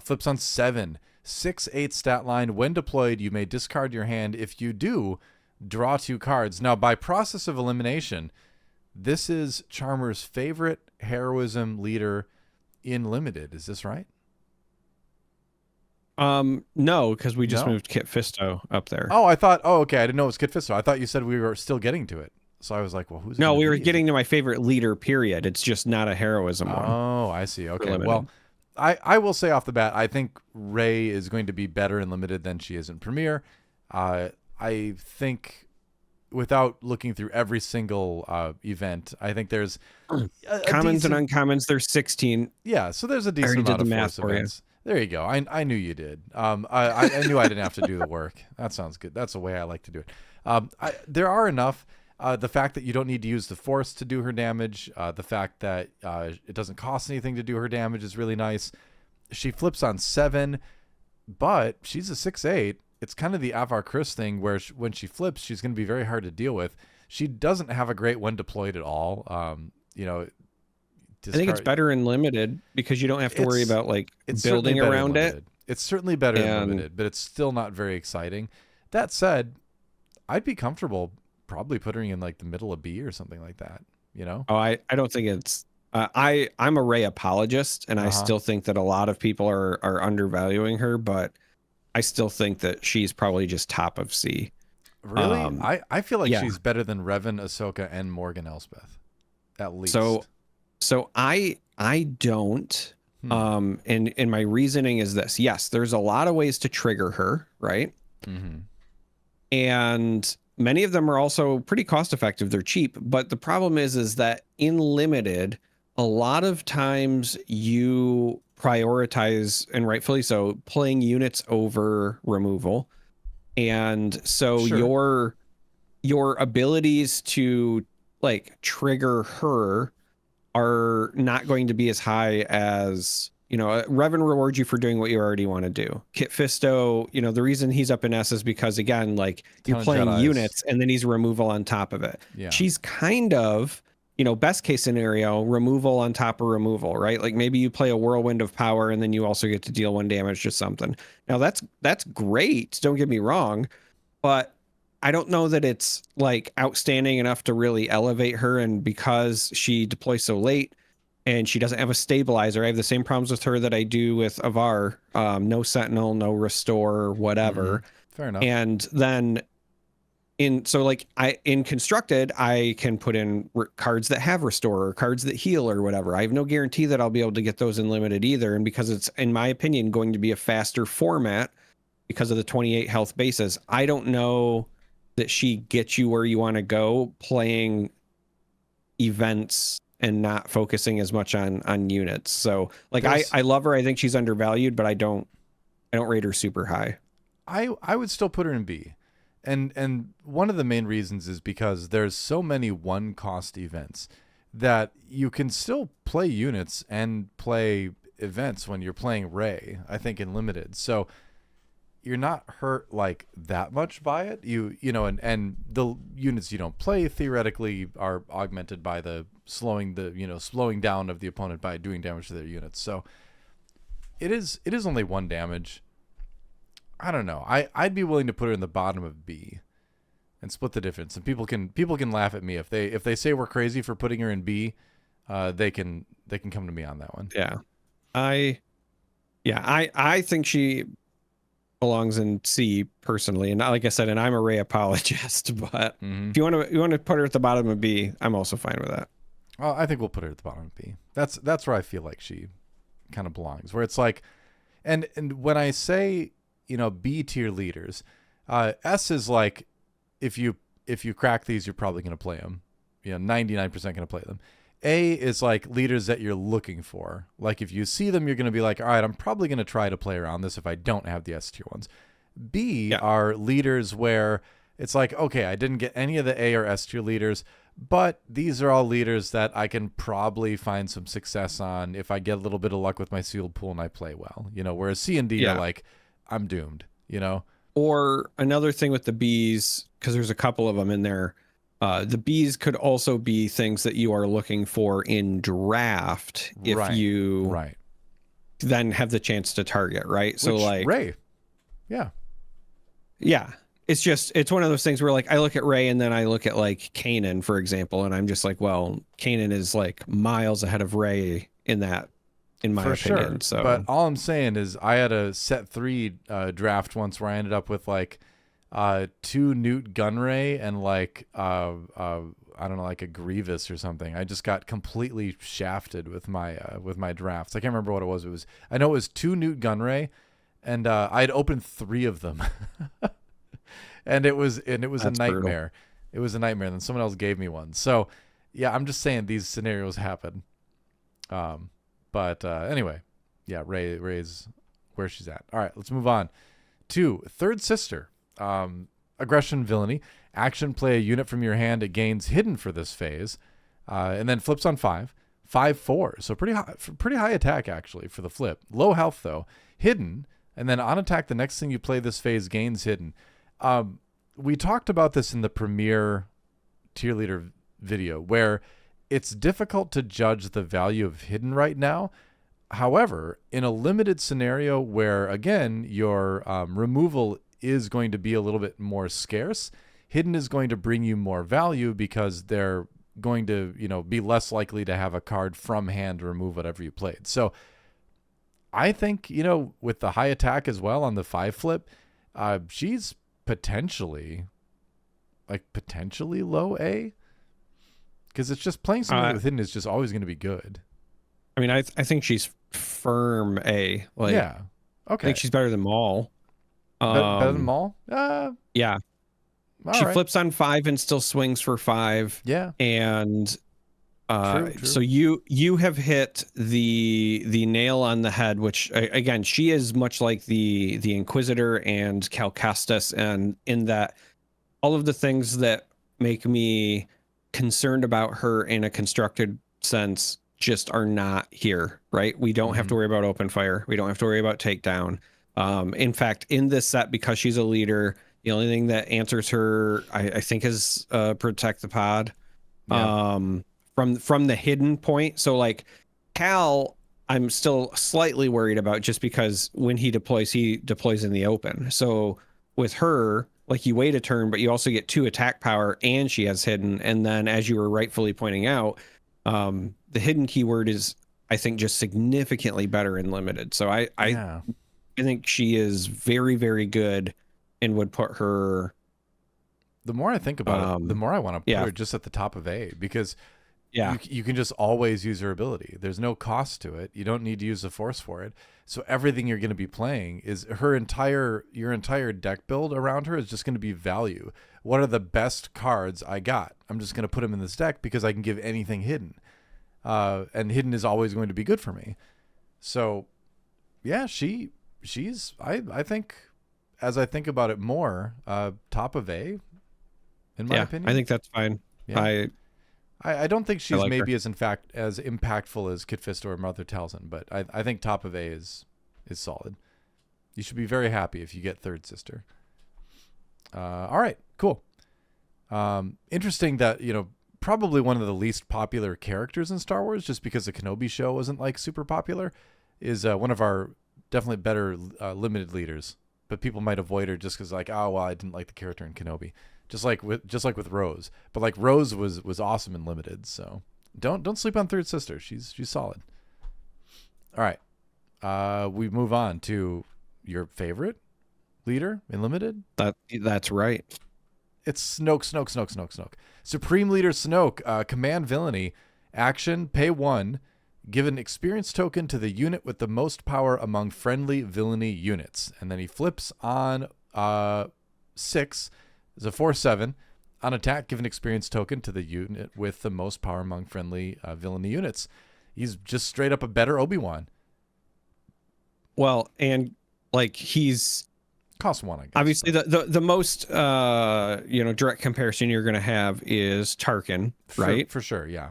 Speaker 1: Flips on 7. 6/8 stat line. When deployed, you may discard your hand. If you do, draw 2 cards. Now, by process of elimination, this is Charmer's favorite Heroism leader in Limited. Is this right?
Speaker 2: No, because we just moved Kit Fisto up there.
Speaker 1: Oh, I thought. Oh, okay. I didn't know it was Kit Fisto. I thought you said we were still getting to it. So I was like, well, who's?
Speaker 2: No, we were getting to my favorite leader. Period. It's just not a heroism one.
Speaker 1: Oh, I see. Okay. Well, I will say off the bat, I think Rey is going to be better in limited than she is in premiere. I think, without looking through every single event, I think there's
Speaker 2: commons and uncommons. There's 16.
Speaker 1: Yeah, so there's a decent amount of Force events. There you go. I knew you did. I knew I didn't have to do the work. That sounds good. That's the way I like to do it. There are enough. The fact that you don't need to use the Force to do her damage, the fact that it doesn't cost anything to do her damage is really nice. She flips on 7, but she's a 6'8". It's kind of the Avar Kriss thing where when she flips, she's going to be very hard to deal with. She doesn't have a great when deployed at all. I
Speaker 2: think it's better in limited because you don't have to worry about like building around it.
Speaker 1: It's certainly better in limited, but it's still not very exciting. That said, I'd be comfortable probably putting her in like the middle of B or something like that, Oh,
Speaker 2: I don't think it's I'm a Rey apologist, and I still think that a lot of people are undervaluing her, but I still think that she's probably just top of C.
Speaker 1: Really? I feel like she's better than Revan, Ahsoka, and Morgan Elsbeth, at least.
Speaker 2: So I don't. And my reasoning is this. Yes, there's a lot of ways to trigger her, right?
Speaker 1: Mm-hmm.
Speaker 2: And many of them are also pretty cost effective. They're cheap. But the problem is that in limited, a lot of times you prioritize, and rightfully so, playing units over removal. And so your abilities to like trigger her are not going to be as high as, Revan rewards you for doing what you already want to do. Kit Fisto, the reason he's up in S is because, again, like you're playing units and then he's removal on top of it.
Speaker 1: Yeah.
Speaker 2: She's kind of, best case scenario, removal on top of removal, right? Like maybe you play a whirlwind of power and then you also get to deal 1 damage to something. Now that's great. Don't get me wrong, but I don't know that it's like outstanding enough to really elevate her. And because she deploys so late and she doesn't have a stabilizer, I have the same problems with her that I do with Avar. No Sentinel, no Restore, whatever.
Speaker 1: Fair enough.
Speaker 2: And then in Constructed, I can put in cards that have Restore or cards that heal or whatever. I have no guarantee that I'll be able to get those in limited either. And because it's, in my opinion, going to be a faster format because of the 28 health bases, I don't know that she gets you where you want to go playing events and not focusing as much on units. So like I love her. I think she's undervalued, but I don't rate her super high.
Speaker 1: I would still put her in B. And one of the main reasons is because there's so many one cost events that you can still play units and play events when you're playing Rey, I think, in limited. So you're not hurt like that much by it. And the units you don't play theoretically are augmented by the slowing down of the opponent by doing damage to their units. So it is only 1 damage. I don't know. I'd be willing to put her in the bottom of B and split the difference. And people can laugh at me if they say we're crazy for putting her in B. They can come to me on that one.
Speaker 2: Yeah. I think she belongs in C personally, and like I said, and I'm a Rey apologist, but if you want to put her at the bottom of B, I'm also fine with that.
Speaker 1: Well, I think we'll put her at the bottom of B. That's where I feel like she kind of belongs, where it's like, and when I say B tier leaders, S is like if you crack these, you're probably going to play them. 99% going to play them. A is like leaders that you're looking for. Like if you see them, you're going to be like, all right, I'm probably going to try to play around this if I don't have the S tier ones. B are leaders where it's like, okay, I didn't get any of the A or S tier leaders, but these are all leaders that I can probably find some success on if I get a little bit of luck with my sealed pool and I play well. Whereas C and D are like, I'm doomed.
Speaker 2: Or another thing with the Bs, because there's a couple of them in there. The Bs could also be things that you are looking for in draft if you then have the chance to target, right? So like
Speaker 1: Rey. Yeah.
Speaker 2: It's one of those things where like I look at Rey and then I look at like Kanan, for example, and I'm just like, well, Kanan is like miles ahead of Rey in my opinion.
Speaker 1: Sure.
Speaker 2: So,
Speaker 1: but all I'm saying is I had a set 3 draft once where I ended up with like 2 Newt Gunray and like I don't know, like a Grievous or something. I just got completely shafted with my drafts. I can't remember what it was. I know it was 2 Newt Gunray, and I'd opened 3 of them, and it was a nightmare. Brutal. It was a nightmare. And then someone else gave me one. So yeah, I'm just saying these scenarios happen. But anyway, yeah, Rey's where she's at. All right, let's move on to third sister. Aggression, villainy, action, play a unit from your hand. It gains hidden for this phase, and then flips on 5/4. So pretty high attack actually for the flip. Low health though, hidden, and then on attack, the next thing you play this phase gains hidden. We talked about this in the premiere tier leader video, where it's difficult to judge the value of hidden right now. However, in a limited scenario where, again, your removal is going to be a little bit more scarce, hidden is going to bring you more value because they're going to, be less likely to have a card from hand to remove whatever you played. So I think, with the high attack as well on the 5 flip, she's potentially low A, because it's just playing something with hidden is just always going to be good.
Speaker 2: I mean, I think she's firm A. Like,
Speaker 1: yeah. Okay.
Speaker 2: I think she's better than Maul.
Speaker 1: Better than Maul?
Speaker 2: Yeah. She flips on 5 and still swings for 5.
Speaker 1: Yeah.
Speaker 2: And
Speaker 1: true.
Speaker 2: So you have hit the nail on the head, which again, she is much like the Inquisitor and Cal Kestis, and in that all of the things that make me concerned about her in a constructed sense just are not here, right? We don't have to worry about open fire. We don't have to worry about takedown. In fact, in this set, because she's a leader, the only thing that answers her, I think, is protect the pod. Yeah. From the hidden point. So like Cal, I'm still slightly worried about, just because when he deploys in the open. So with her, like, you wait a turn, but you also get 2 attack power, and she has hidden. And then, as you were rightfully pointing out, the hidden keyword is, I think, just significantly better in limited. So I think she is very, very good, and would put her.
Speaker 1: The more I think about it, the more I want to put her just at the top of A, because you can just always use her ability. There's no cost to it. You don't need to use the force for it. So everything you're going to be playing is your entire deck build around her is just going to be value. What are the best cards I got? I'm just going to put them in this deck because I can give anything hidden. And hidden is always going to be good for me. So yeah, she's I think, as I think about it more, top of A, in my opinion.
Speaker 2: I think that's fine.
Speaker 1: Yeah. I don't think she's maybe as impactful as Kit Fisto or Mother Talzin, but I think top of A is solid. You should be very happy if you get third sister. All right, cool. Interesting that, probably one of the least popular characters in Star Wars, just because the Kenobi show wasn't like super popular, is one of our definitely better limited leaders. But people might avoid her just because, like, oh well, I didn't like the character in Kenobi. Just like with Rose, but like Rose was awesome and limited. So don't sleep on third sister. She's solid. All right, we move on to your favorite leader in limited.
Speaker 2: That's right.
Speaker 1: It's Snoke. Supreme Leader Snoke. Command villainy. Action. Pay 1. Give an experience token to the unit with the most power among friendly villainy units, and then he flips on 6. Is a 4/7. On attack, give an experience token to the unit with the most power among friendly villainy units. He's just straight up a better Obi-Wan.
Speaker 2: Well, and like, he's
Speaker 1: cost 1, I guess.
Speaker 2: Obviously, the most direct comparison you're going to have is Tarkin, right?
Speaker 1: For sure, yeah.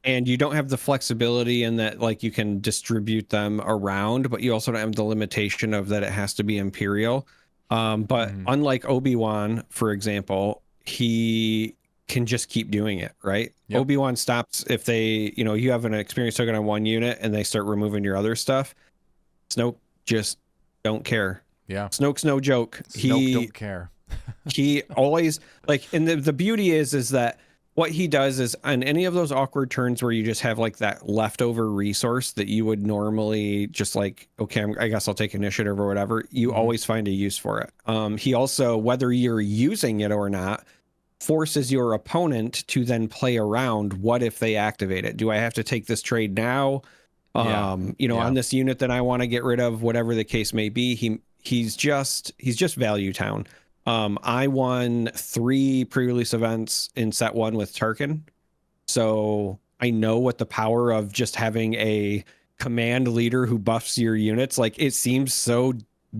Speaker 2: And you don't have the flexibility in that, like, you can distribute them around, but you also don't have the limitation of that it has to be Imperial. But unlike Obi-Wan, for example, he can just keep doing it, right? Yep. Obi-Wan stops if they, you have an experience token on one unit and they start removing your other stuff. Snoke just don't care.
Speaker 1: Yeah.
Speaker 2: Snoke's no joke.
Speaker 1: Snoke don't care.
Speaker 2: He always, like, and the beauty is that what he does is, on any of those awkward turns where you just have like that leftover resource that you would normally just like, okay, I guess I'll take initiative or whatever, you always find a use for it. He also, whether you're using it or not, forces your opponent to then play around. What if they activate it? Do I have to take this trade now? On this unit that I want to get rid of, whatever the case may be. He's just value town. I won 3 pre-release events in set 1 with Tarkin, so I know what the power of just having a command leader who buffs your units. Like, it seems so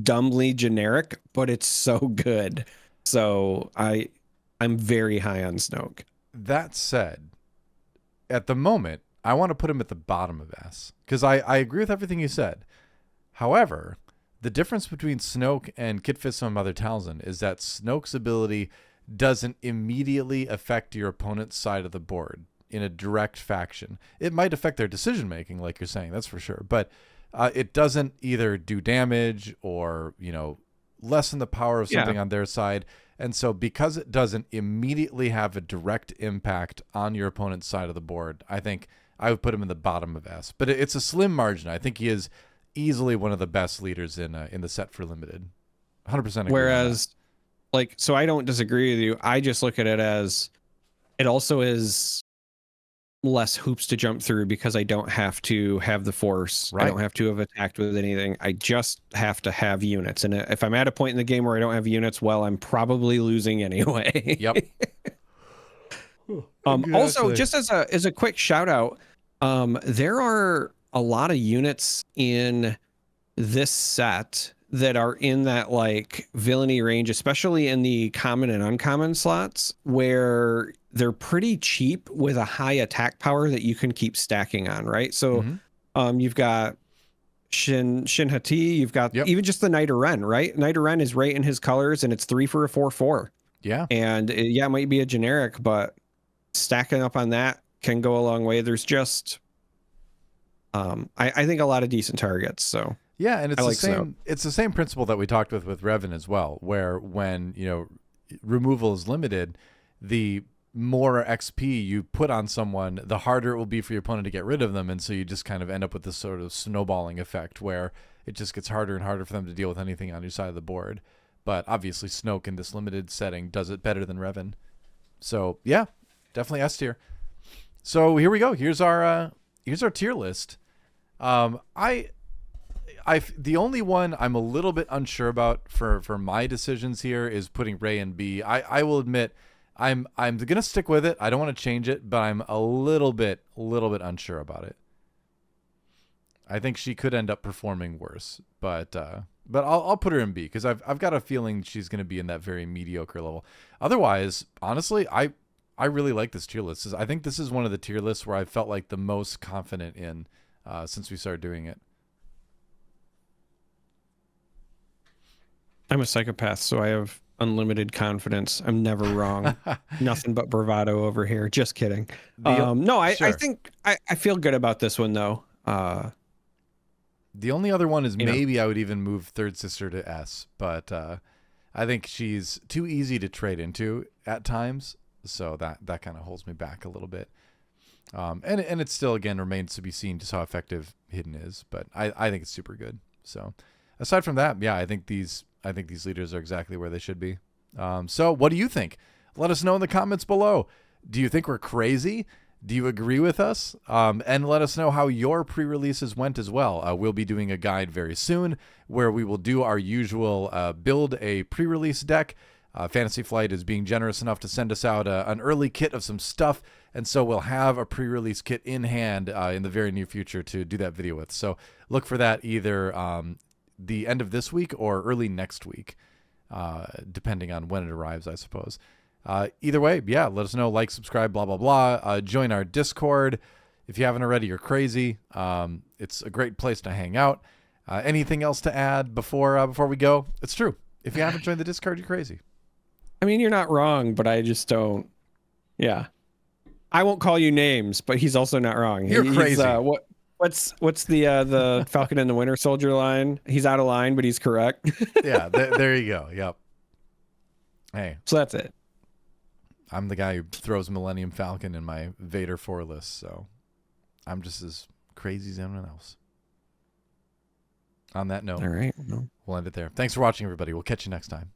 Speaker 2: dumbly generic, but it's so good. So I'm very high on Snoke.
Speaker 1: That said, at the moment, I want to put him at the bottom of S, because I agree with everything you said. However, the difference between Snoke and Kit Fisto and Mother Talzin is that Snoke's ability doesn't immediately affect your opponent's side of the board in a direct faction. It might affect their decision making, like you're saying, that's for sure, but it doesn't either do damage or, lessen the power of something on their side. And so because it doesn't immediately have a direct impact on your opponent's side of the board, I think I would put him in the bottom of S. But it's a slim margin. I think he is easily one of the best leaders in the set for limited. 100% agree.
Speaker 2: Whereas, so I don't disagree with you. I just look at it as it also is less hoops to jump through because I don't have to have the force. Right. I don't have to have attacked with anything. I just have to have units. And if I'm at a point in the game where I don't have units, well, I'm probably losing anyway.
Speaker 1: Yep.
Speaker 2: Also, just as a quick shout out, there are a lot of units in this set that are in that villainy range, especially in the common and uncommon slots, where they're pretty cheap with a high attack power that you can keep stacking on, right? So you've got Shin Hati, you've got even just the Knight of Ren, right? Knight of Ren is right in his colors, and it's 3 for a 4/4.
Speaker 1: Yeah.
Speaker 2: And it might be a generic, but stacking up on that can go a long way. There's just I think a lot of decent targets. So
Speaker 1: yeah, and it's the same principle that we talked with Revan as well, where when removal is limited, the more XP you put on someone, the harder it will be for your opponent to get rid of them, and so you just kind of end up with this sort of snowballing effect where it just gets harder and harder for them to deal with anything on your side of the board. But obviously Snoke in this limited setting does it better than Revan. So yeah, definitely S tier. So here we go. Here's our tier list. The only one I'm a little bit unsure about for my decisions here is putting Rey in B. I will admit I'm gonna stick with it. I don't want to change it, but I'm a little bit unsure about it. I think she could end up performing worse, but I'll put her in B because I've got a feeling she's gonna be in that very mediocre level. Otherwise, honestly, I really like this tier list. I think this is one of the tier lists where I felt like the most confident in since we started doing it.
Speaker 2: I'm a psychopath, so I have unlimited confidence. I'm never wrong. Nothing but bravado over here. Just kidding. I think I feel good about this one though.
Speaker 1: The only other one is maybe I would even move Third Sister to S, but I think she's too easy to trade into at times, so that kind of holds me back a little bit. And it still again remains to be seen just how effective Hidden is, but I think it's super good. So aside from that, yeah, I think these leaders are exactly where they should be. So what do you think? Let us know in the comments below. Do you think we're crazy? Do you agree with us? And let us know how your pre-releases went as well. We'll be doing a guide very soon where we will do our usual build a pre-release deck. Fantasy Flight is being generous enough to send us out an early kit of some stuff, and so we'll have a pre-release kit in hand in the very near future to do that video with. So look for that either the end of this week or early next week, depending on when it arrives, I suppose. Either way, yeah, let us know, like, subscribe, blah, blah, blah. Join our Discord. If you haven't already, you're crazy. It's a great place to hang out. Anything else to add before we go? It's true. If you haven't joined the Discord, you're crazy.
Speaker 2: I mean, you're not wrong, but I just don't. Yeah. I won't call you names, but he's also not wrong.
Speaker 1: You're crazy.
Speaker 2: What's the Falcon and the Winter Soldier line? He's out of line, but he's correct.
Speaker 1: Yeah, there you go. Yep. Hey.
Speaker 2: So that's it.
Speaker 1: I'm the guy who throws Millennium Falcon in my Vader 4 list, so I'm just as crazy as anyone else. On that note,
Speaker 2: all right,
Speaker 1: we'll end it there. Thanks for watching, everybody. We'll catch you next time.